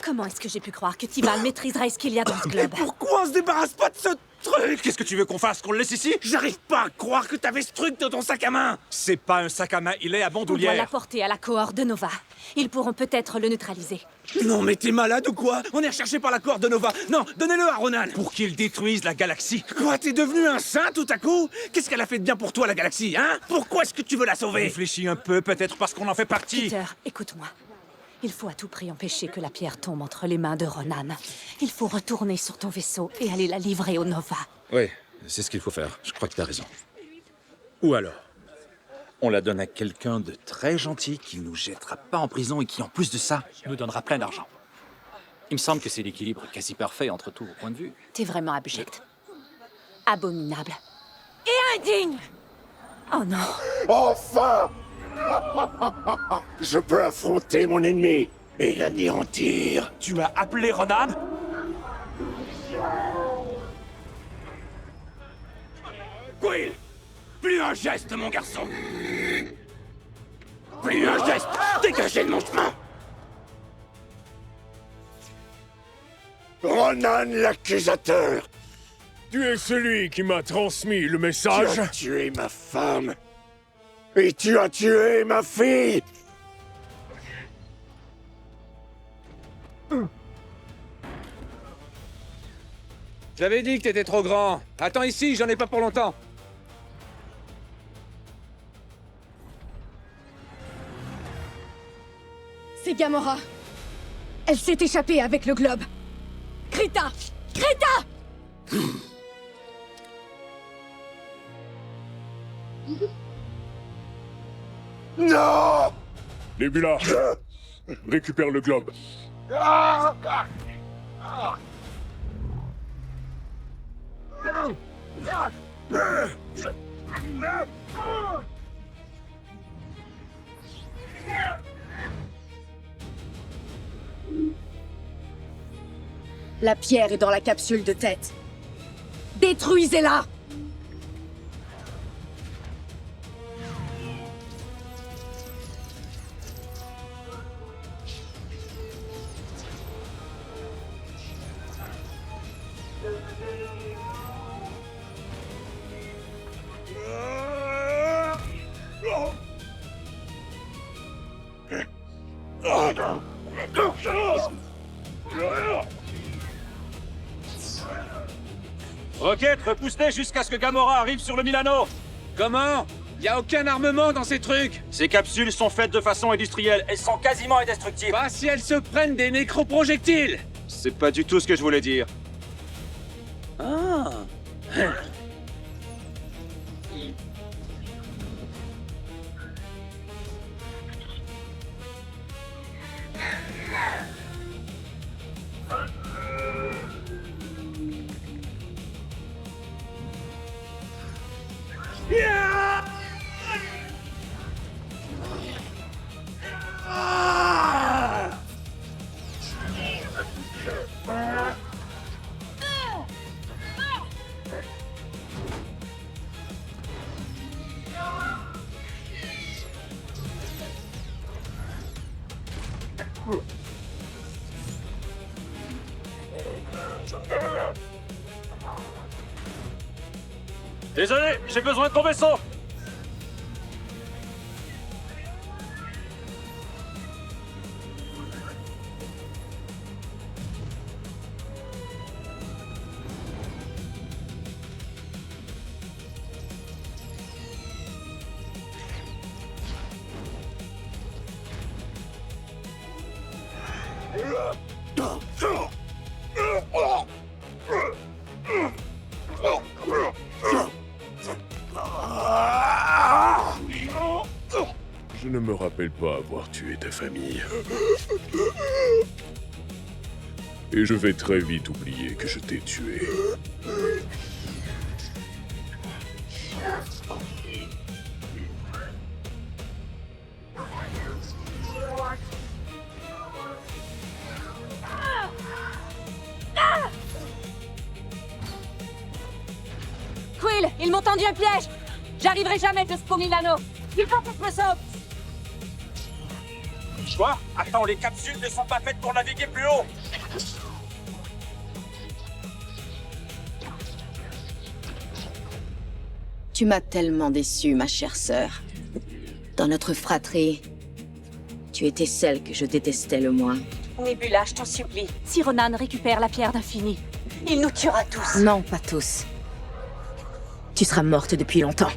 Comment est-ce que j'ai pu croire que Tivan maîtriserait ce qu'il y a dans ce globe?
Pourquoi on se débarrasse pas de ce truc?
Qu'est-ce que tu veux qu'on fasse? Qu'on le laisse ici?
J'arrive pas à croire que t'avais ce truc dans ton sac à main.
C'est pas un sac à main, il est à
On doit
bandoulière.
l'apporter à la cohorte de Nova. Ils pourront peut-être le neutraliser.
Non mais t'es malade ou quoi? On est recherché par la cohorte de Nova. Non, donnez-le à Ronan.
Pour qu'il détruise la galaxie.
Quoi, t'es devenu un saint tout à coup? Qu'est-ce qu'elle a fait de bien pour toi, la galaxie, hein? Pourquoi est-ce que tu veux la sauver?
Réfléchis un peu, peut-être parce qu'on en fait partie.
Peter, écoute-moi. Il faut à tout prix empêcher que la pierre tombe entre les mains de Ronan. Il faut retourner sur ton vaisseau et aller la livrer au Nova.
Oui, c'est ce qu'il faut faire. Je crois que t'as raison. Ou alors, on la donne à quelqu'un de très gentil qui nous jettera pas en prison et qui, en plus de ça, nous donnera plein d'argent. Il me semble que c'est l'équilibre quasi parfait entre tous vos points de vue.
T'es vraiment abject. Abominable.
Et indigne!
Oh non.
Enfin! Je peux affronter mon ennemi et l'anéantir.
Tu m'as appelé Ronan?
Quill! Plus un geste, mon garçon! Plus un geste! Dégagez de mon chemin! Ronan l'accusateur!
Tu es celui qui m'a transmis le message?
Tu as tué ma femme! Et tu as tué ma fille!
J'avais dit que t'étais trop grand. Attends ici, j'en ai pas pour longtemps.
Gamora. Elle s'est échappée avec le globe. Krita! Krita!
Non! Nebula, récupère le globe.
La pierre est dans la capsule de tête. Détruisez-la!
Rocket, repousse-les jusqu'à ce que Gamora arrive sur le Milano.
Comment? Y a aucun armement dans ces trucs.
Ces capsules sont faites de façon industrielle. Elles sont quasiment indestructibles.
Pas si elles se prennent des nécroprojectiles.
C'est pas du tout ce que je voulais dire.
Ah.
Désolé, j'ai besoin de ton vaisseau.
Je ne me rappelle pas avoir tué ta famille. Et je vais très vite oublier que je t'ai tué.
Quill, ils m'ont tendu un piège! J'arriverai jamais jusqu'au Milano! Il faut que je me sauve!
Quoi? Attends, les capsules ne sont pas faites pour naviguer plus haut.
Tu m'as tellement déçue, ma chère sœur. Dans notre fratrie, tu étais celle que je détestais le moins.
Nebula, je t'en supplie. Si Ronan récupère la pierre d'infini, il nous tuera tous.
Non, pas tous. Tu seras morte depuis longtemps.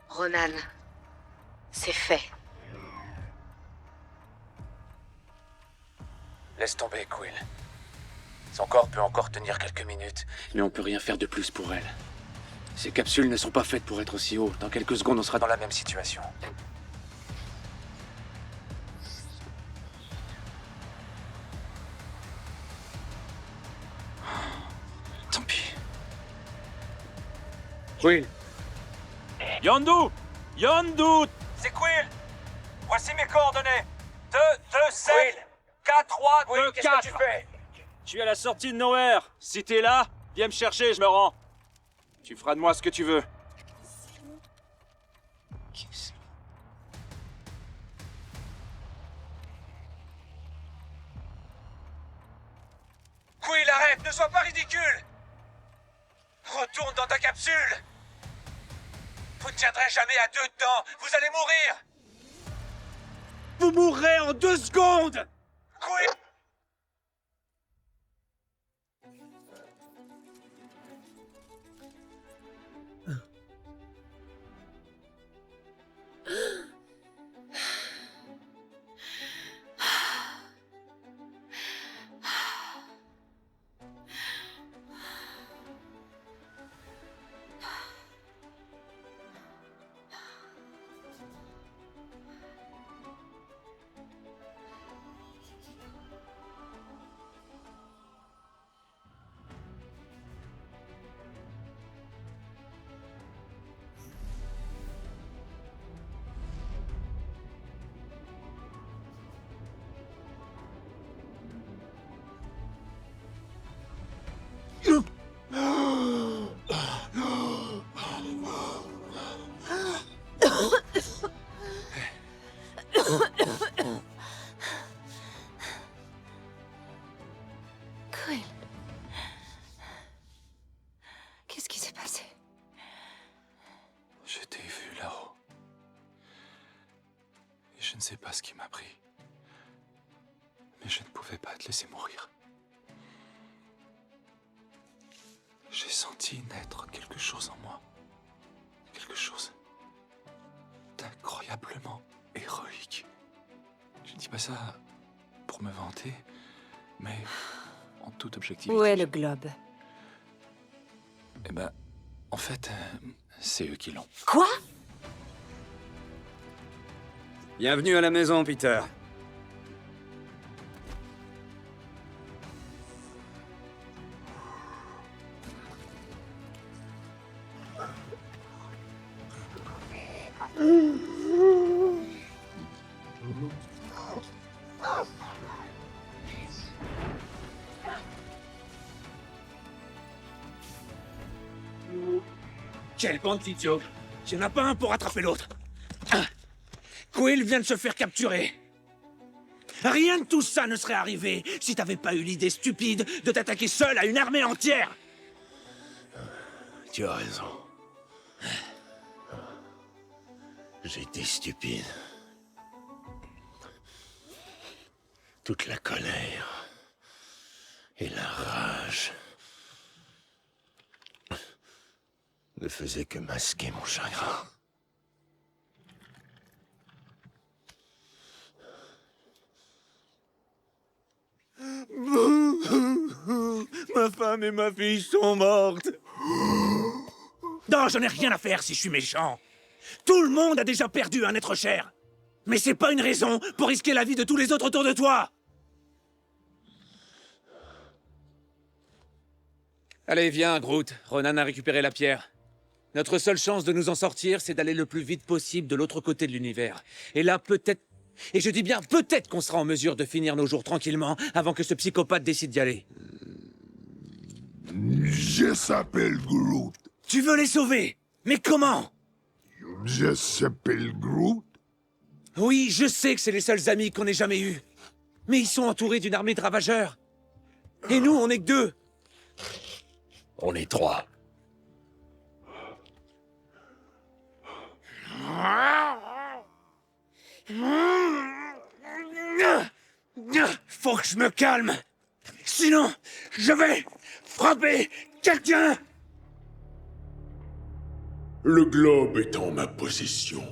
Ronan, c'est fait.
Laisse tomber, Quill. Son corps peut encore tenir quelques minutes, mais on peut rien faire de plus pour elle. Ces capsules ne sont pas faites pour être aussi haut. Dans quelques secondes, on sera dans la même situation. Tant pis. Quill.
Yondu! Yondu!
C'est Quill. Voici mes coordonnées. 2, 2, 7, 4, 3, 2, 4. Qu'est-ce que tu fais?
Je suis à la sortie de Nowhere. Si t'es là, viens me chercher, je me rends. Tu feras de moi ce que tu veux.
Quill, arrête, ne sois pas ridicule. Retourne dans ta capsule. Vous ne tiendrez jamais à deux dedans. Vous allez mourir.
Vous mourrez en 2 secondes!
Quill.
Quill. Qu'est-ce qui s'est passé?
Je t'ai vu là-haut. Et je ne sais pas ce qui m'a pris. Mais je ne pouvais pas te laisser mourir. J'ai senti naître quelque chose en moi. Quelque chose d'incroyablement héroïque. Je ne dis pas ça pour me vanter, mais en toute objectivité.
Où est le globe?
Eh ben, en fait, c'est eux qui l'ont.
Quoi?
Bienvenue à la maison, Peter.
Quelle bande d'idiots! Il n'y en a pas un pour attraper l'autre! Quill vient de se faire capturer! Rien de tout ça ne serait arrivé si t'avais pas eu l'idée stupide de t'attaquer seul à une armée entière!
Tu as raison. J'ai été stupide. Toute la colère et la rage ne faisaient que masquer mon chagrin.
Ma femme et ma fille sont mortes! Non, j'en ai rien à faire si je suis méchant! Tout le monde a déjà perdu un être cher! Mais c'est pas une raison pour risquer la vie de tous les autres autour de toi!
Allez, viens, Groot. Ronan a récupéré la pierre. Notre seule chance de nous en sortir, c'est d'aller le plus vite possible de l'autre côté de l'univers. Et là, peut-être... Et je dis bien peut-être qu'on sera en mesure de finir nos jours tranquillement avant que ce psychopathe décide d'y aller.
Je s'appelle Groot.
Tu veux les sauver? Mais comment?
Je s'appelle Groot.
Oui, je sais que c'est les seuls amis qu'on ait jamais eus. Mais ils sont entourés d'une armée de ravageurs. Et nous, on est que 2.
On est 3.
Faut que je me calme. Sinon, je vais frapper quelqu'un.
Le globe est en ma possession.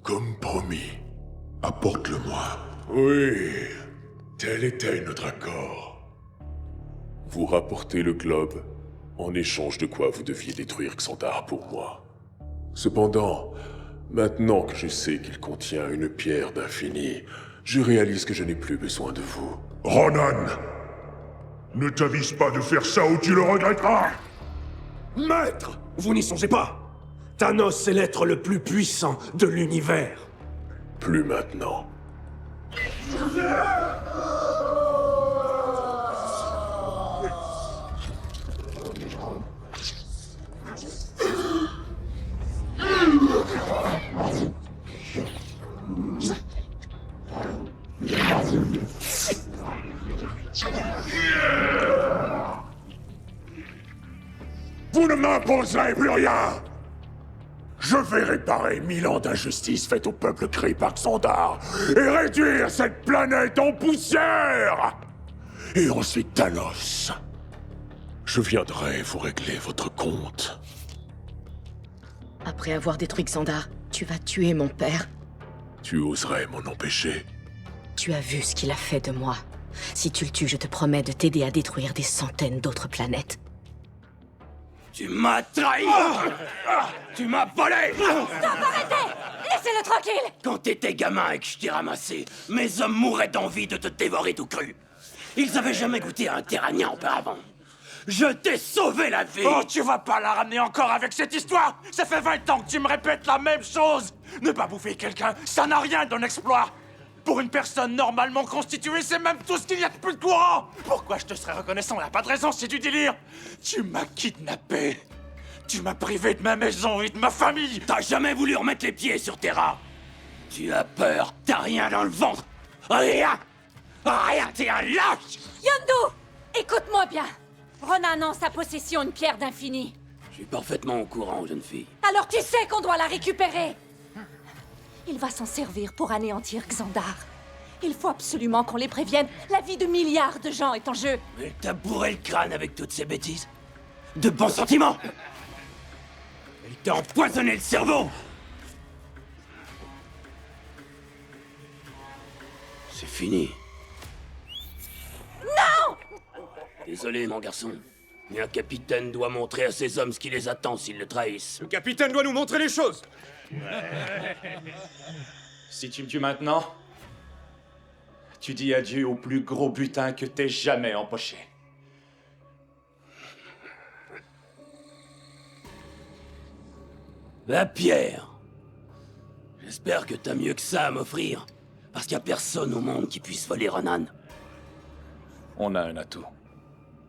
Comme promis. Apporte-le-moi. Oui, tel était notre accord.
Vous rapportez le globe, en échange de quoi vous deviez détruire Xandar pour moi. Cependant, maintenant que je sais qu'il contient une pierre d'infini, je réalise que je n'ai plus besoin de vous.
Ronan! Ne t'avise pas de faire ça ou tu le regretteras!
Maître, vous n'y songez pas. Thanos est l'être le plus puissant de l'univers.
Plus maintenant.
Vous ne m'imposerez plus rien! Je vais réparer 1000 ans d'injustice faite au peuple créé par Xandar et réduire cette planète en poussière! Et ensuite Thanos. Je viendrai vous régler votre compte.
Après avoir détruit Xandar, tu vas tuer mon père.
Tu oserais m'en empêcher?
Tu as vu ce qu'il a fait de moi. Si tu le tues, je te promets de t'aider à détruire des centaines d'autres planètes.
Tu m'as trahi! Tu m'as volé!
Stop, arrêtez! Laissez-le tranquille!
Quand t'étais gamin et que je t'ai ramassé, mes hommes mouraient d'envie de te dévorer tout cru. Ils avaient jamais goûté à un terranien auparavant. Je t'ai sauvé la vie!
Oh, tu vas pas la ramener encore avec cette histoire! Ça fait 20 ans que tu me répètes la même chose! Ne pas bouffer quelqu'un, ça n'a rien d'un exploit! Pour une personne normalement constituée, c'est même tout ce qu'il y a de plus courant! Pourquoi je te serais reconnaissant? Y a pas de raison, c'est du délire! Tu m'as kidnappé! Tu m'as privé de ma maison et de ma famille!
T'as jamais voulu remettre les pieds sur Terra! Tu as peur, t'as rien dans le ventre! Rien! Rien, t'es un lâche!
Yondu! Écoute-moi bien! Ronan a en sa possession une pierre d'infini.
Je suis parfaitement au courant, jeune fille.
Alors tu sais qu'on doit la récupérer! Il va s'en servir pour anéantir Xandar. Il faut absolument qu'on les prévienne. La vie de milliards de gens est en jeu.
Elle t'a bourré le crâne avec toutes ces bêtises. De bons sentiments. Elle t'a empoisonné le cerveau. C'est fini.
Non!
Désolé, mon garçon. Mais un capitaine doit montrer à ses hommes ce qui les attend s'ils le trahissent.
Le capitaine doit nous montrer les choses!
Si tu me tues maintenant, tu dis adieu au plus gros butin que t'aies jamais empoché.
La pierre. J'espère que t'as mieux que ça à m'offrir. Parce qu'il y a personne au monde qui puisse voler Ronan.
On a un atout.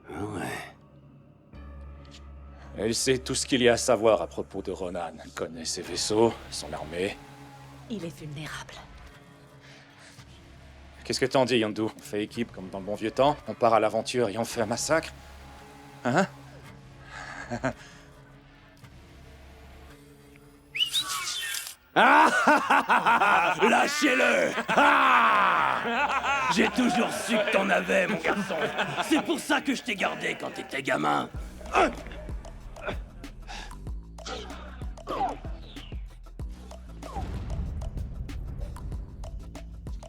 Ah ouais.
Elle sait tout ce qu'il y a à savoir à propos de Ronan. Elle connaît ses vaisseaux, son armée.
Il est vulnérable.
Qu'est-ce que t'en dis, Yondu? On fait équipe comme dans le bon vieux temps? On part à l'aventure et on fait un massacre? Hein?
Lâchez-le! J'ai toujours su que t'en avais, mon garçon. C'est pour ça que je t'ai gardé quand t'étais gamin.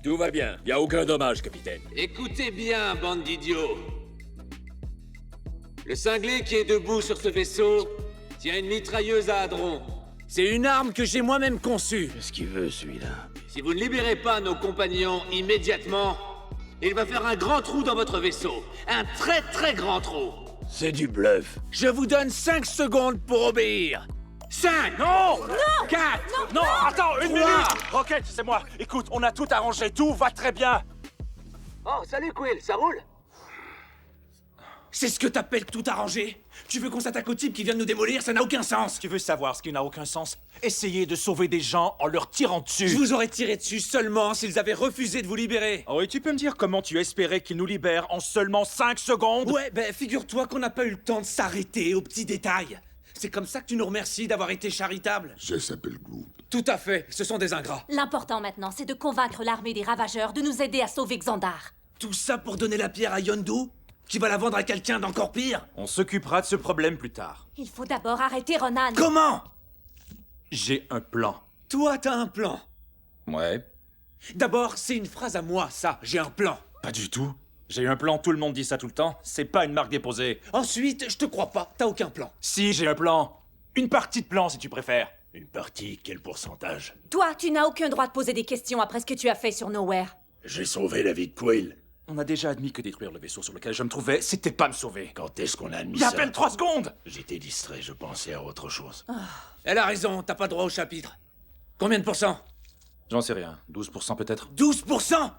Tout va bien, y a aucun dommage, capitaine.
Écoutez bien, bande d'idiots. Le cinglé qui est debout sur ce vaisseau tient une mitrailleuse à hadron. C'est une arme que j'ai moi-même conçue.
Qu'est-ce qu'il veut, celui-là?
Si vous ne libérez pas nos compagnons immédiatement, il va faire un grand trou dans votre vaisseau. Un très très grand trou.
C'est du bluff.
Je vous donne 5 secondes pour obéir. 5!
Non!
Non!
4! Non, attends, une
3.
minute! Rocket, c'est moi. Écoute, on a tout arrangé, tout va très bien.
Oh, salut Quill, ça roule?
C'est ce que t'appelles tout arrangé? Tu veux qu'on s'attaque au type qui vient de nous démolir? Ça n'a aucun sens! Tu veux savoir ce qui n'a aucun sens? Essayez de sauver des gens en leur tirant dessus!
Je vous aurais tiré dessus seulement s'ils avaient refusé de vous libérer.
Oh, et tu peux me dire comment tu espérais qu'ils nous libèrent en seulement 5 secondes?
Ouais, ben figure-toi qu'on n'a pas eu le temps de s'arrêter aux petits détails. C'est comme ça que tu nous remercies d'avoir été charitable.
Je s'appelle Groot.
Tout à fait, ce sont des ingrats.
L'important maintenant, c'est de convaincre l'armée des ravageurs de nous aider à sauver Xandar.
Tout ça pour donner la pierre à Yondu, qui va la vendre à quelqu'un d'encore pire.
On s'occupera de ce problème plus tard.
Il faut d'abord arrêter Ronan.
Comment?
J'ai un plan.
Toi, t'as un plan.
Ouais.
D'abord, c'est une phrase à moi, ça. J'ai un plan.
Pas du tout. J'ai un plan, tout le monde dit ça tout le temps. C'est pas une marque déposée.
Ensuite, je te crois pas. T'as aucun plan.
Si, j'ai un plan. Une partie de plan, si tu préfères.
Une partie, quel pourcentage?
Toi, tu n'as aucun droit de poser des questions après ce que tu as fait sur Nowhere.
J'ai sauvé la vie de Quill.
On a déjà admis que détruire le vaisseau sur lequel je me trouvais, c'était pas me sauver.
Quand est-ce qu'on a admis
Il y a
ça?
à peine 3 secondes!
J'étais distrait, je pensais à autre chose.
Elle a raison, t'as pas droit au chapitre. Combien de pourcents?
J'en sais rien. 12% peut-être?
12%?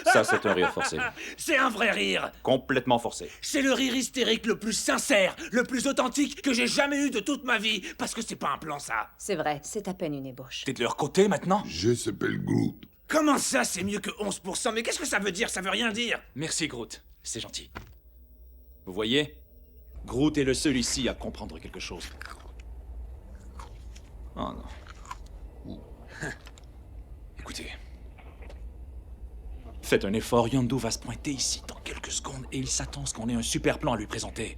Ça, c'est un rire forcé.
C'est un vrai rire.
Complètement forcé.
C'est le rire hystérique le plus sincère, le plus authentique que j'ai jamais eu de toute ma vie. Parce que c'est pas un plan, ça.
C'est vrai, c'est à peine une ébauche.
T'es de leur côté maintenant?
Je s'appelle Groot.
Comment ça, c'est mieux que 11%? Mais qu'est-ce que ça veut dire? Ça veut rien dire.
Merci, Groot. C'est gentil. Vous voyez? Groot est le seul ici à comprendre quelque chose. Oh non. Écoutez. Faites un effort, Yondu va se pointer ici dans quelques secondes et il s'attend à ce qu'on ait un super plan à lui présenter.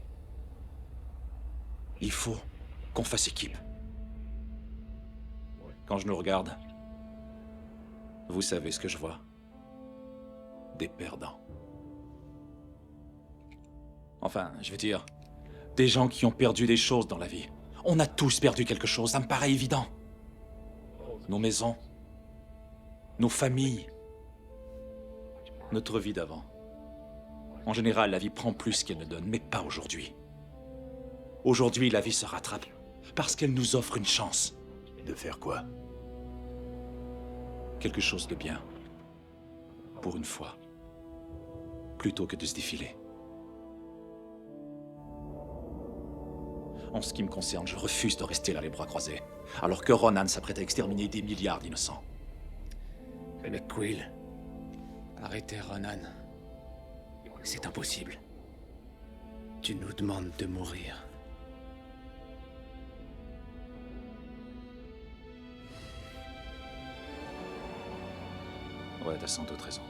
Il faut qu'on fasse équipe. Quand je nous regarde, vous savez ce que je vois. Des perdants. Enfin, je veux dire, des gens qui ont perdu des choses dans la vie. On a tous perdu quelque chose, ça me paraît évident. Nos maisons, nos familles, notre vie d'avant. En général, la vie prend plus qu'elle ne donne, mais pas aujourd'hui. Aujourd'hui, la vie se rattrape parce qu'elle nous offre une chance.
De faire quoi?
Quelque chose de bien. Pour une fois. Plutôt que de se défiler. En ce qui me concerne, je refuse de rester là les bras croisés, alors que Ronan s'apprête à exterminer des milliards d'innocents.
Mais Quill, arrêtez Ronan. C'est impossible. Tu nous demandes de mourir.
Ouais, t'as sans doute raison.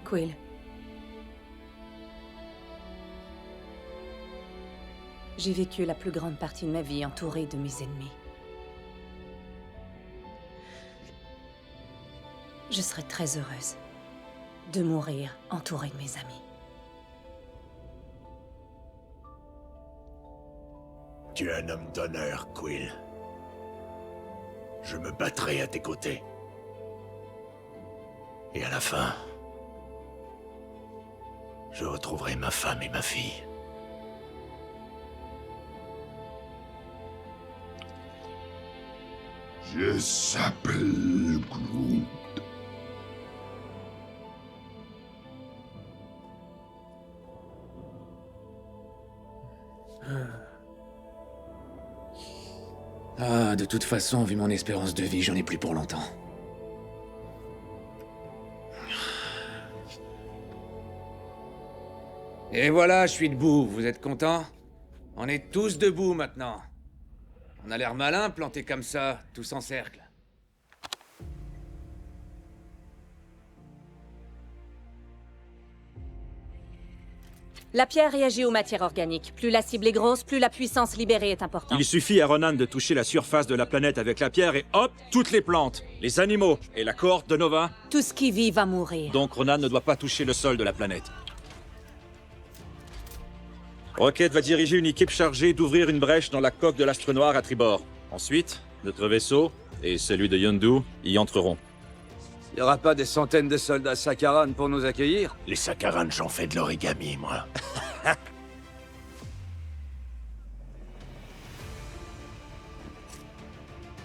Quill. J'ai vécu la plus grande partie de ma vie entourée de mes ennemis. Je serais très heureuse de mourir entourée de mes amis.
Tu es un homme d'honneur, Quill. Je me battrai à tes côtés. Et à la fin, je retrouverai ma femme et ma fille.
Je s'appelle Groot.
Ah, de toute façon, vu mon espérance de vie, j'en ai plus pour longtemps. Et voilà, je suis debout. Vous êtes contents? On est tous debout maintenant. On a l'air malin plantés comme ça, tous en cercle.
La pierre réagit aux matières organiques. Plus la cible est grosse, plus la puissance libérée est importante.
Il suffit à Ronan de toucher la surface de la planète avec la pierre et hop, toutes les plantes, les animaux et la cohorte de Nova.
Tout ce qui vit va mourir.
Donc Ronan ne doit pas toucher le sol de la planète. Rocket va diriger une équipe chargée d'ouvrir une brèche dans la coque de l'astre noir à tribord. Ensuite, notre vaisseau et celui de Yondu y entreront.
Y aura pas des centaines de soldats Sakharan pour nous accueillir?
Les Sakharan, j'en fais de l'origami, moi.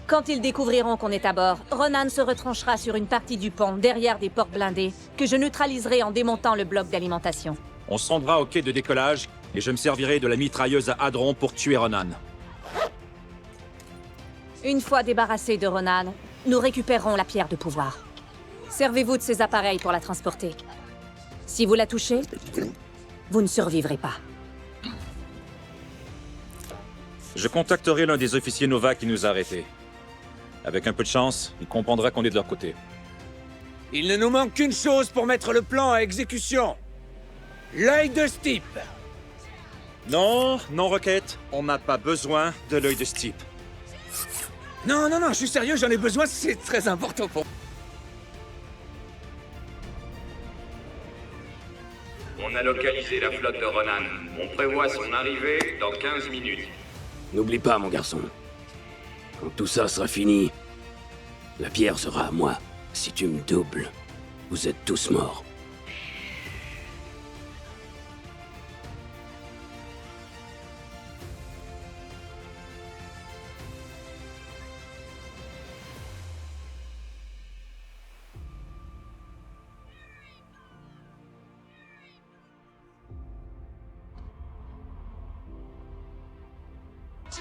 Quand ils découvriront qu'on est à bord, Ronan se retranchera sur une partie du pont, derrière des portes blindées, que je neutraliserai en démontant le bloc d'alimentation.
On se rendra au quai de décollage et je me servirai de la mitrailleuse à hadron pour tuer Ronan.
Une fois débarrassés de Ronan, nous récupérerons la pierre de pouvoir. Servez-vous de ces appareils pour la transporter. Si vous la touchez, vous ne survivrez pas.
Je contacterai l'un des officiers Nova qui nous a arrêtés. Avec un peu de chance, il comprendra qu'on est de leur côté.
Il ne nous manque qu'une chose pour mettre le plan à exécution. L'œil de Stipe.
Non, non, Rocket. On n'a pas besoin de l'œil de Stipe.
Non, je suis sérieux, j'en ai besoin, c'est très important pour...
on a localisé la flotte de Ronan. On prévoit son arrivée dans 15 minutes.
N'oublie pas, mon garçon. Quand tout ça sera fini, la pierre sera à moi. Si tu me doubles, vous êtes tous morts.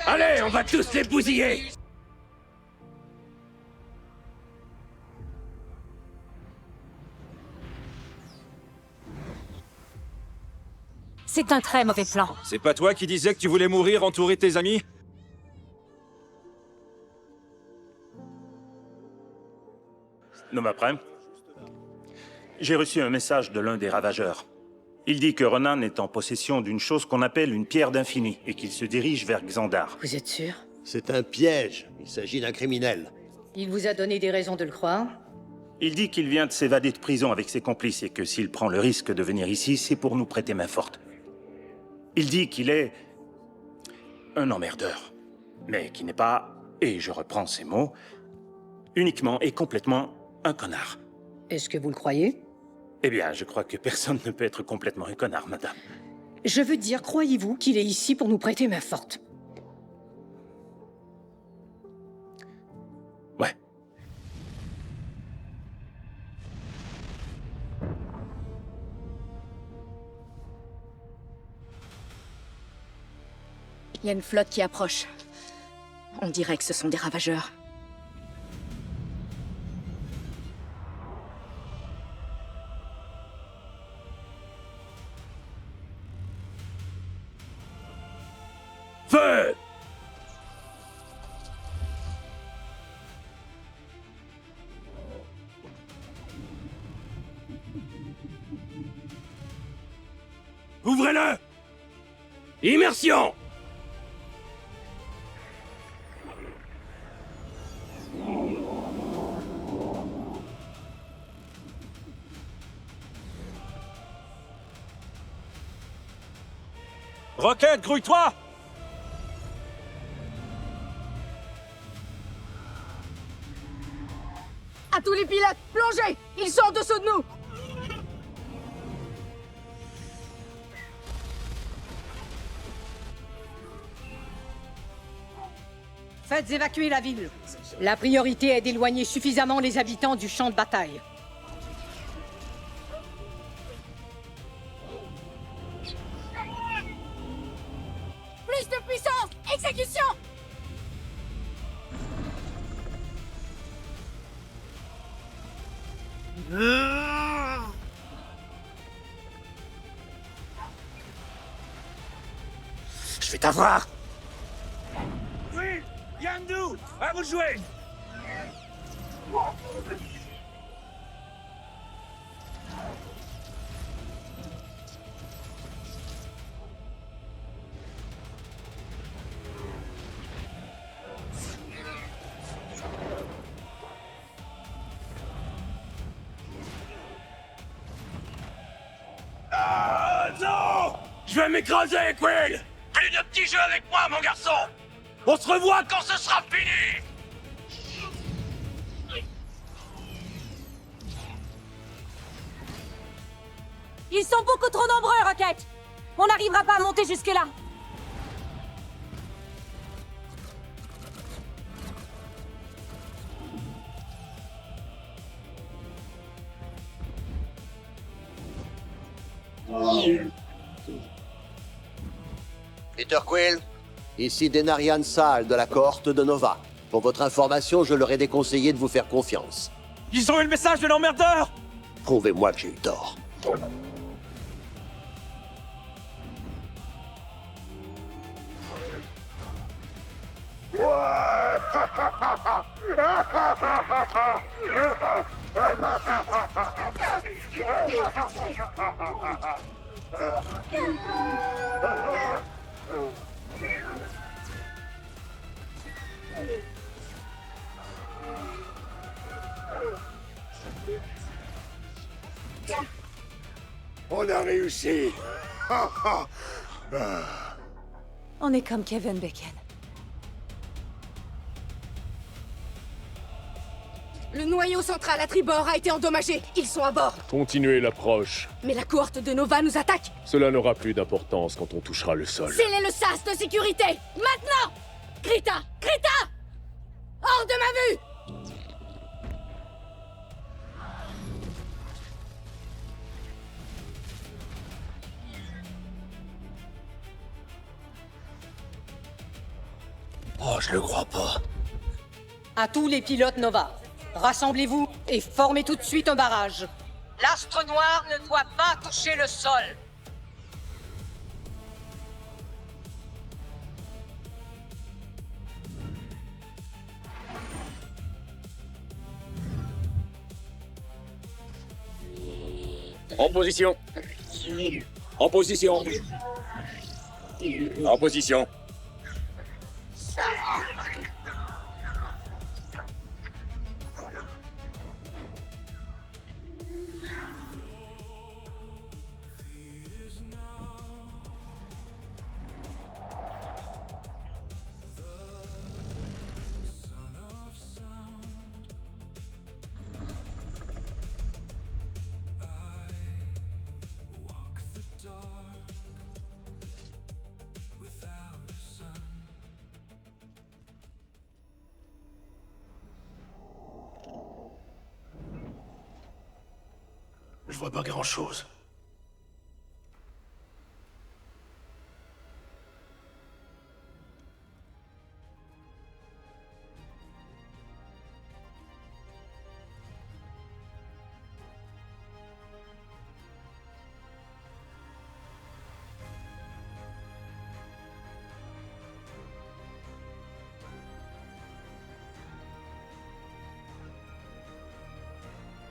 Allez, on va tous les bousiller!
C'est un très mauvais plan.
C'est pas toi qui disais que tu voulais mourir entouré de tes amis?
Noma Prime. J'ai reçu un message de l'un des ravageurs. Il dit que Ronan est en possession d'une chose qu'on appelle une pierre d'infini et qu'il se dirige vers Xandar.
Vous êtes sûr?
C'est un piège. Il s'agit d'un criminel.
Il vous a donné des raisons de le croire?
Il dit qu'il vient de s'évader de prison avec ses complices et que s'il prend le risque de venir ici, c'est pour nous prêter main forte. Il dit qu'il est un emmerdeur, mais qui n'est pas, et je reprends ses mots, uniquement et complètement un connard.
Est-ce que vous le croyez?
Eh bien, je crois que personne ne peut être complètement un connard, madame.
Je veux dire, croyez-vous qu'il est ici pour nous prêter main forte?
Ouais.
Il y a une flotte qui approche. On dirait que ce sont des ravageurs.
Feu! Ouvrez-le! Immersion!
Roquette, grouille-toi!
À tous les pilotes, plongez! Ils sont en dessous de nous!
Faites évacuer la ville. La priorité est d'éloigner suffisamment les habitants du champ de bataille.
Plus de puissance! Exécution!
Je vais t'avoir! Oui! Yandu! À vous de jouer! Ah non! Je vais m'écraser, Quill! Plus de petits jeux avec moi, mon garçon! On se revoit quand ce sera fini!
Ils sont beaucoup trop nombreux, Rocket! On n'arrivera pas à monter jusque-là!
Peter Quill, ici Denarian Sal de la cohorte de Nova. Pour votre information, je leur ai déconseillé de vous faire confiance.
Ils ont eu le message de l'emmerdeur!
Prouvez-moi que j'ai eu tort.
On a réussi.
On est comme Kevin Bacon.
Le noyau central à tribord a été endommagé. Ils sont à bord.
Continuez l'approche.
Mais la cohorte de Nova nous attaque.
Cela n'aura plus d'importance quand on touchera le sol.
Scellez le sas de sécurité. Maintenant. Krita! Krita! Hors de ma vue!
Oh, je le crois pas.
À tous les pilotes Nova, rassemblez-vous et formez tout de suite un barrage. L'astre noir ne doit pas toucher le sol.
En position. En position. En position.
Je vois pas grand-chose.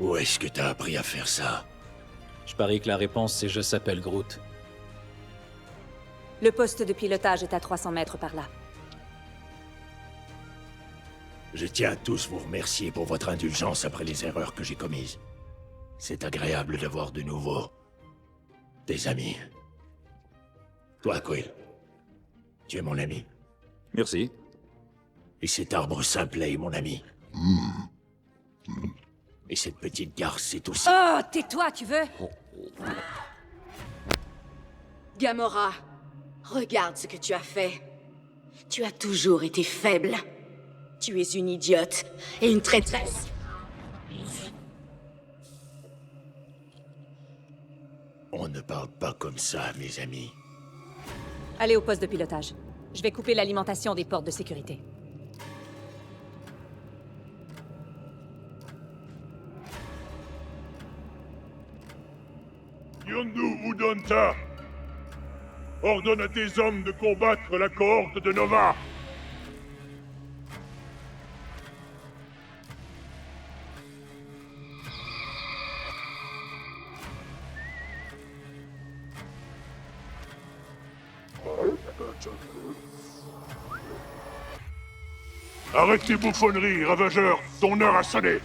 Où est-ce que t'as appris à faire ça?
Je parie que la réponse, c'est je s'appelle Groot.
Le poste de pilotage est à 300 mètres par là.
Je tiens à tous vous remercier pour votre indulgence après les erreurs que j'ai commises. C'est agréable d'avoir de nouveau des amis. Toi, Quill, tu es mon ami.
Merci.
Et cet arbre simplet est mon ami. Et cette petite garce, c'est aussi...
Oh, tais-toi, tu veux?
Gamora, regarde ce que tu as fait. Tu as toujours été faible. Tu es une idiote et une traîtresse.
On ne parle pas comme ça, mes amis.
Allez au poste de pilotage. Je vais couper l'alimentation des portes de sécurité.
Yondu Udonta, ordonne à tes hommes de combattre la cohorte de Nova. Arrête tes bouffonneries, ravageur. Ton heure a sonné.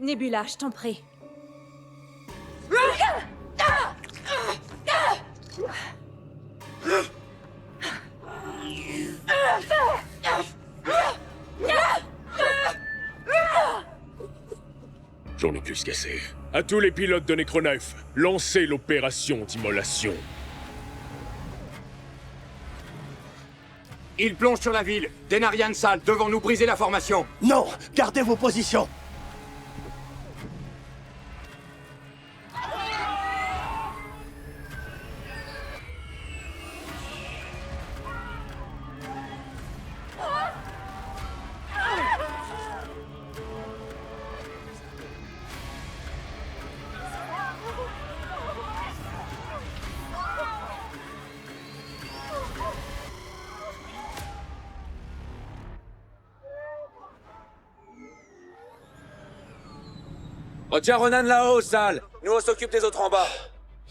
Nebula, je t'en prie.
J'en ai plus se casser. À tous les pilotes de Necroknife, lancez l'opération d'immolation.
Il plonge sur la ville. Denarian Sal, devant nous briser la formation.
Non! Gardez vos positions!
Retiens Ronan là-haut, sale. Nous, on s'occupe des autres en bas.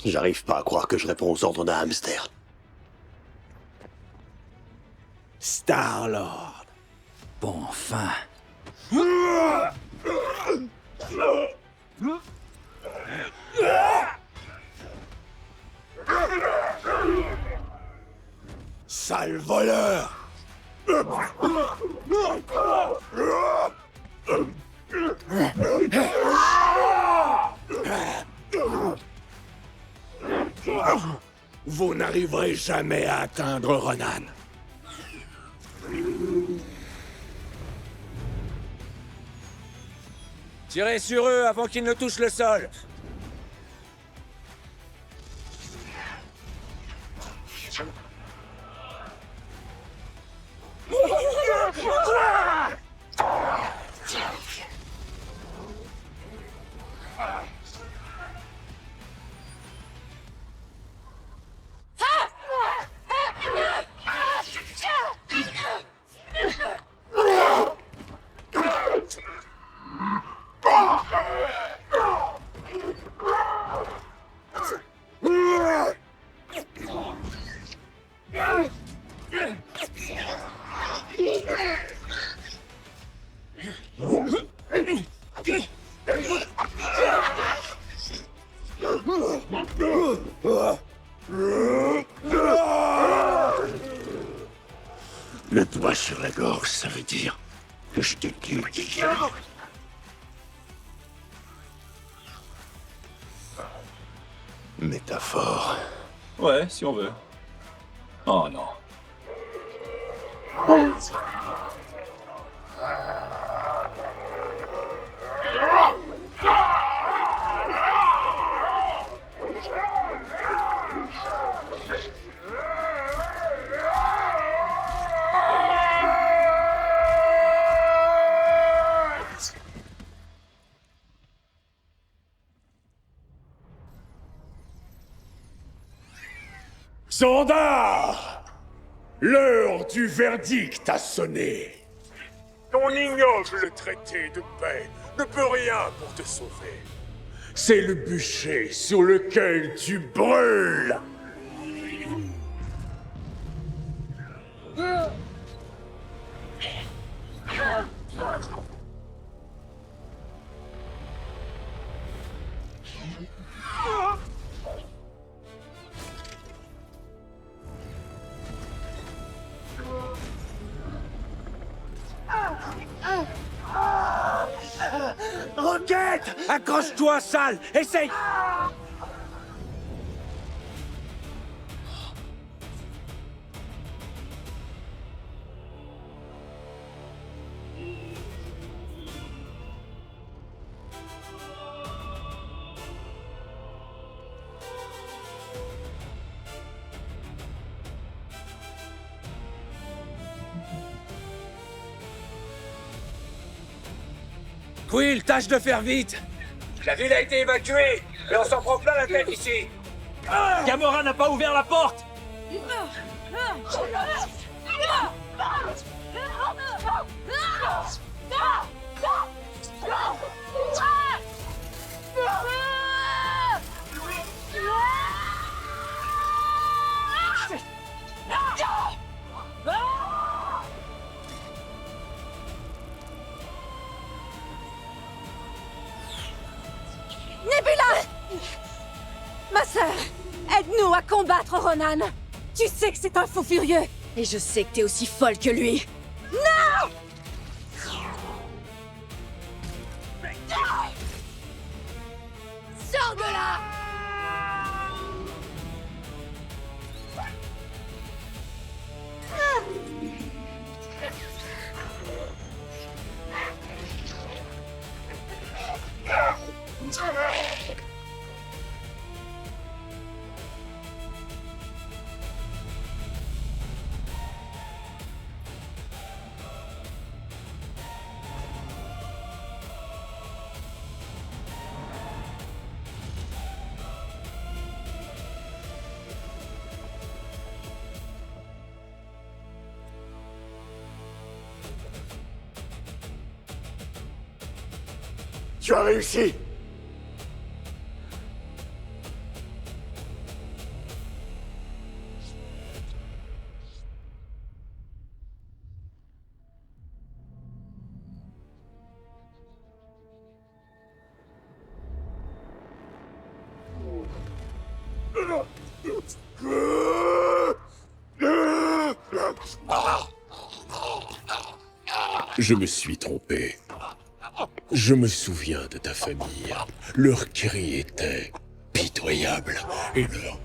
J'arrive pas à croire que je réponds aux ordres d'un hamster.
Star-Lord.
Bon, enfin.
Sale voleur! Vous n'arriverez jamais à atteindre Ronan.
Tirez sur eux avant qu'ils ne touchent le sol.
Le doigt sur la gorge, ça veut dire que je te tue. Métaphore.
Ouais, si on veut. Oh non.
Xandar! L'heure du verdict a sonné. Ton ignoble traité de paix ne peut rien pour te sauver. C'est le bûcher sur lequel tu brûles.
Roquette! Accroche-toi, sale! Essaye! Quill, tâche de faire vite! La ville a été évacuée, mais on s'en prend plein la tête ici!
Gamora n'a pas ouvert la porte!
Nebula! Ma sœur, aide-nous à combattre Ronan! Tu sais que c'est un fou furieux!
Et je sais que t'es aussi folle que lui.
Non! Sors de là!
Tu as réussi.
Je me suis trompé. Je me souviens de ta famille. Leurs cris étaient pitoyables. Et leur...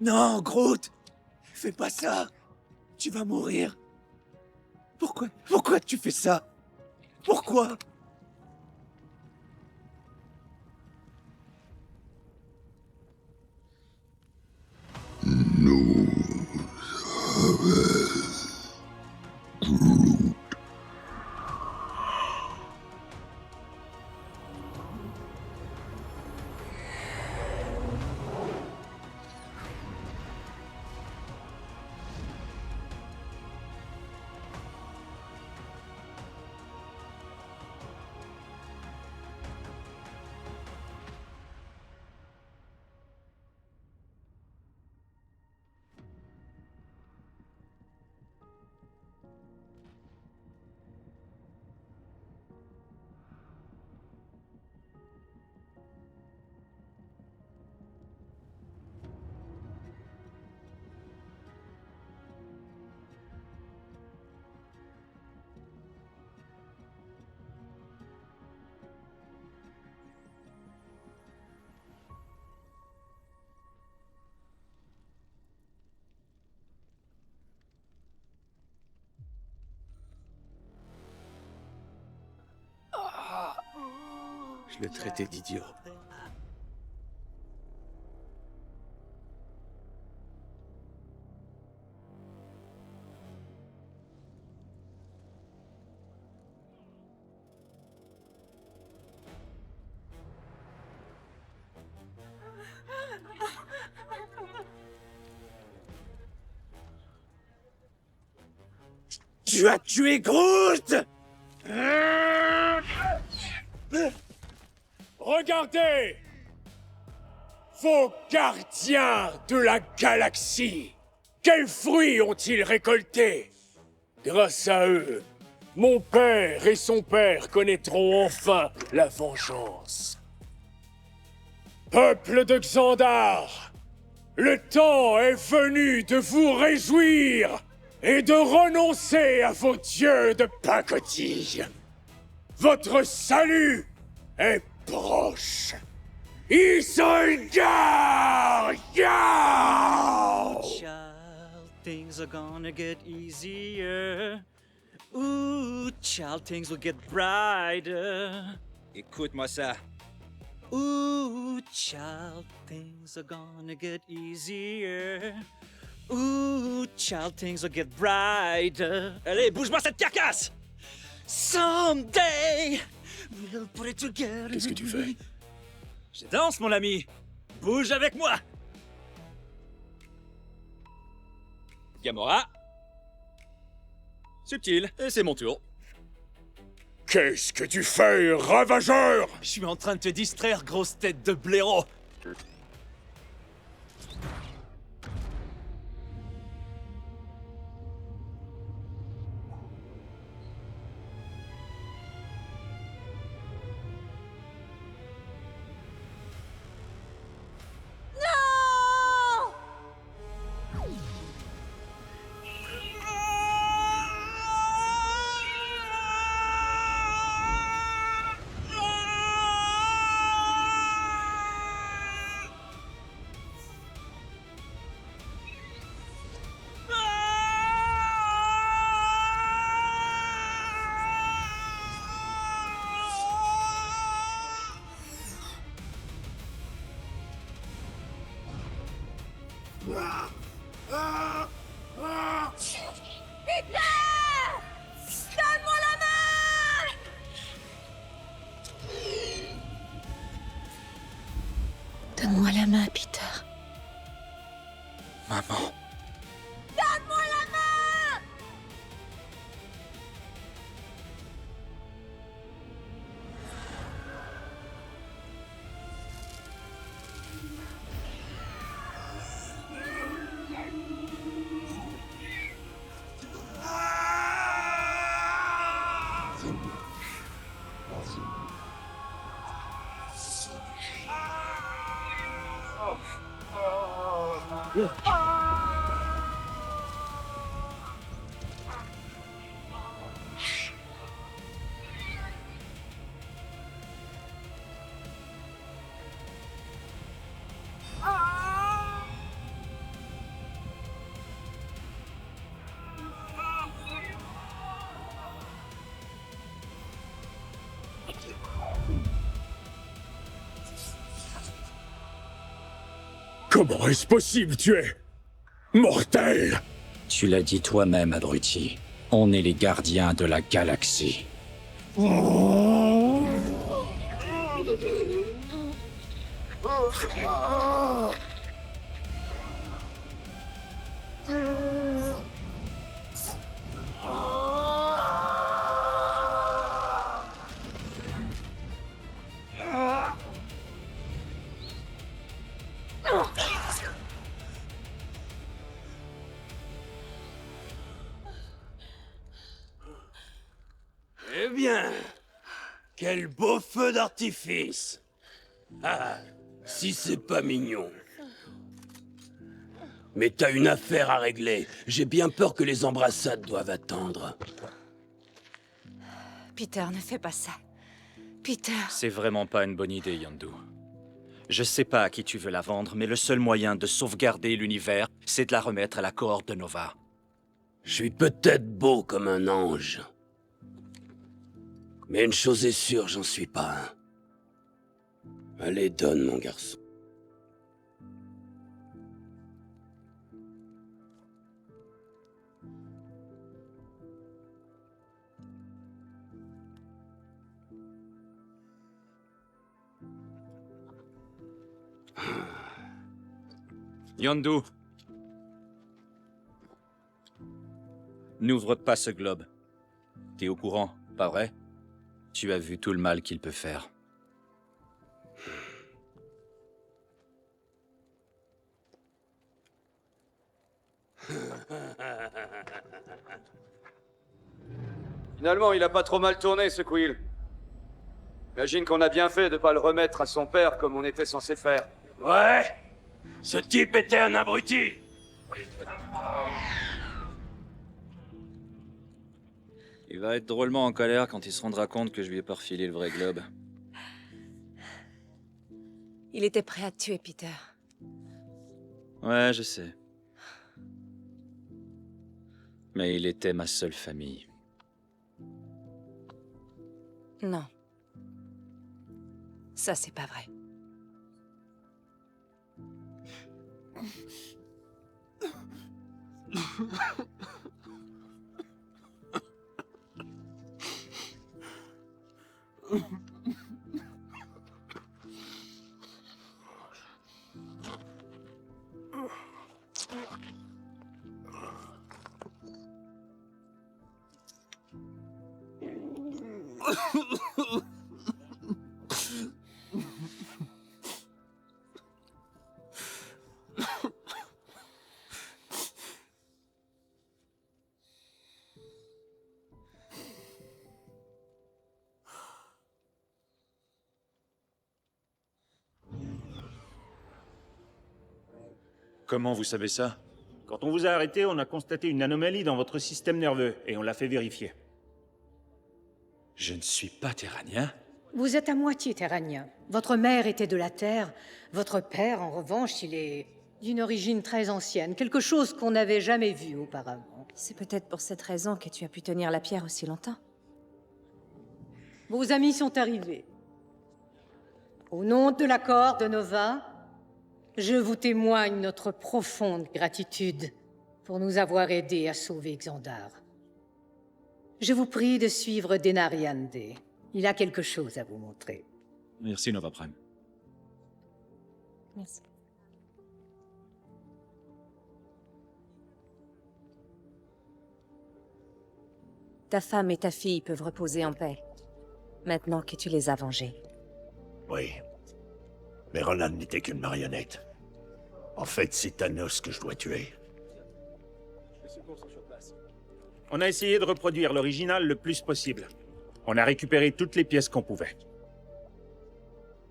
Non, Groot! Fais pas ça! Tu vas mourir! Pourquoi tu fais ça? Pourquoi? Je le traitais d'idiot. Tu as tué Groot!
Regardez! Vos gardiens de la galaxie! Quels fruits ont-ils récoltés? Grâce à eux, mon père et son père connaîtront enfin la vengeance. Peuple de Xandar, le temps est venu de vous réjouir et de renoncer à vos dieux de pacotille. Votre salut est proche. Isengard!
Child, things are gonna get easier. Ooh, child, things will get brighter. Écoute-moi ça. Ooh, child, things are gonna get easier. Ooh, child, things will get brighter. Allez, bouge-moi cette carcasse! Someday, we'll put it together.
Qu'est-ce que tu fais?
Je danse, mon ami. Bouge avec moi. Gamora. Subtil, et c'est mon tour.
Qu'est-ce que tu fais, ravageur?
Je suis en train de te distraire, grosse tête de blaireau.
Donne-moi la main!
Donne-moi la main, Peter.
Maman.
Donne-moi la main!
Comment est-ce possible? Tu es mortel!
Tu l'as dit toi-même, abruti. On est les gardiens de la galaxie.
Eh bien, quel beau feu d'artifice! Ah, si c'est pas mignon. Mais t'as une affaire à régler. J'ai bien peur que les embrassades doivent attendre.
Peter, ne fais pas ça. Peter.
C'est vraiment pas une bonne idée, Yondu. Je sais pas à qui tu veux la vendre, mais le seul moyen de sauvegarder l'univers, c'est de la remettre à la cohorte de Nova.
Je suis peut-être beau comme un ange. Mais une chose est sûre, j'en suis pas un. Allez, donne, mon garçon.
Yondu. N'ouvre pas ce globe. T'es au courant, pas vrai? Tu as vu tout le mal qu'il peut faire.
Finalement, il a pas trop mal tourné, ce Quill. Imagine qu'on a bien fait de pas le remettre à son père comme on était censé faire.
Ouais, ce type était un abruti.
Il va être drôlement en colère quand il se rendra compte que je lui ai pas refilé le vrai globe.
Il était prêt à te tuer, Peter.
Ouais, je sais. Mais il était ma seule famille.
Non. Ça, c'est pas vrai.
Comment vous savez ça?
Quand on vous a arrêté, on a constaté une anomalie dans votre système nerveux, et on l'a fait vérifier.
Je ne suis pas terranien.
Vous êtes à moitié terranien. Votre mère était de la Terre. Votre père, en revanche, il est d'une origine très ancienne, quelque chose qu'on n'avait jamais vu auparavant.
C'est peut-être pour cette raison que tu as pu tenir la pierre aussi longtemps.
Vos amis sont arrivés. Au nom de l'accord de Nova, je vous témoigne notre profonde gratitude pour nous avoir aidés à sauver Xandar. Je vous prie de suivre Denarian Day. Il a quelque chose à vous montrer.
Merci, Nova Prime.
Merci. Ta femme et ta fille peuvent reposer en paix, maintenant que tu les as vengés.
Oui. Mais Ronan n'était qu'une marionnette. En fait, c'est Thanos que je dois tuer.
On a essayé de reproduire l'original le plus possible. On a récupéré toutes les pièces qu'on pouvait.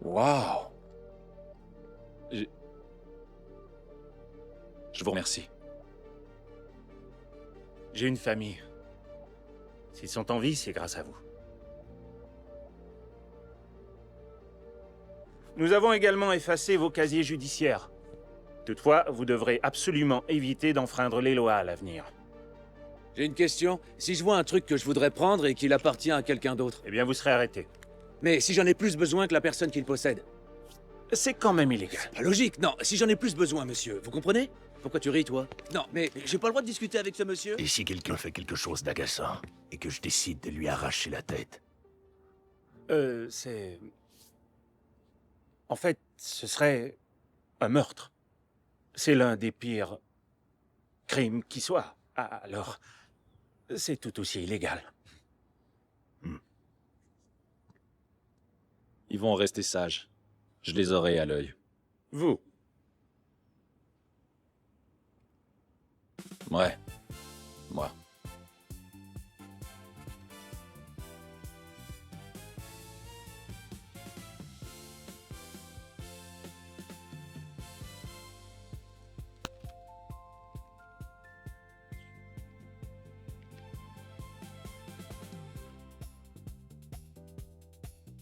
Waouh! Je vous remercie.
J'ai une famille. S'ils sont en vie, c'est grâce à vous. Nous avons également effacé vos casiers judiciaires. Toutefois, vous devrez absolument éviter d'enfreindre les lois à l'avenir.
J'ai une question. Si je vois un truc que je voudrais prendre et qu'il appartient à quelqu'un d'autre...
Eh bien, vous serez arrêté.
Mais si j'en ai plus besoin que la personne qui le possède...
C'est quand même illégal.
C'est pas logique, non. Si j'en ai plus besoin, monsieur, vous comprenez? Pourquoi tu ris, toi? Non, mais j'ai pas le droit de discuter avec ce monsieur?
Et si quelqu'un fait quelque chose d'agaçant, et que je décide de lui arracher la tête?
C'est... En fait, ce serait un meurtre. C'est l'un des pires crimes qui soient. Alors, c'est tout aussi illégal.
Ils vont rester sages. Je les aurai à l'œil.
Vous?
Ouais. Moi.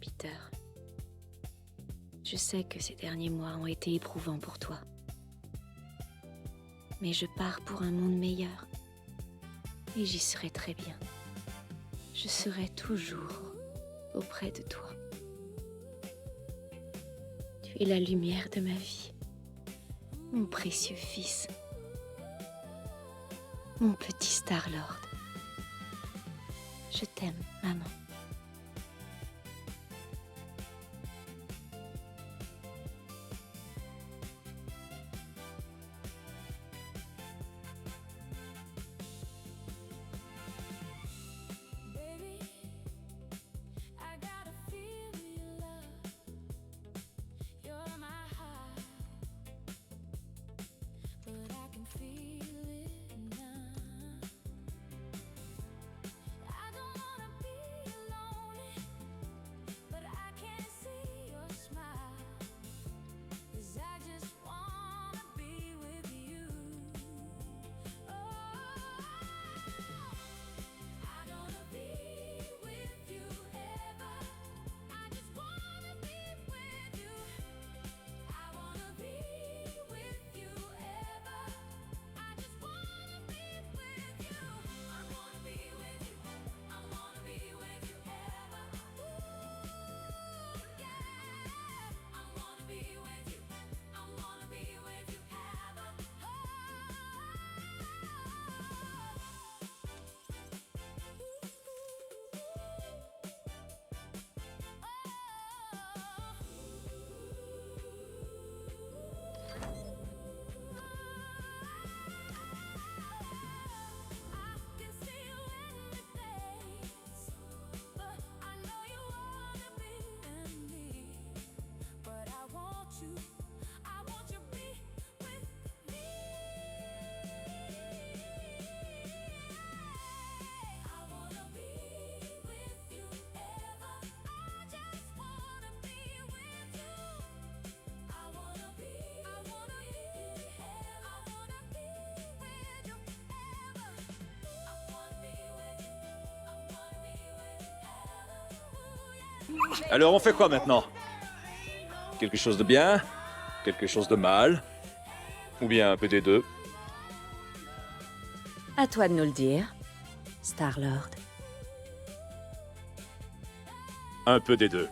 Peter, je sais que ces derniers mois ont été éprouvants pour toi. Mais je pars pour un monde meilleur. Et j'y serai très bien. Je serai toujours auprès de toi. Tu es la lumière de ma vie. Mon précieux fils. Mon petit Star-Lord. Je t'aime, maman.
Alors on fait quoi maintenant? Quelque chose de bien? Quelque chose de mal? Ou bien un peu des deux?
À toi de nous le dire, Star-Lord.
Un peu des deux.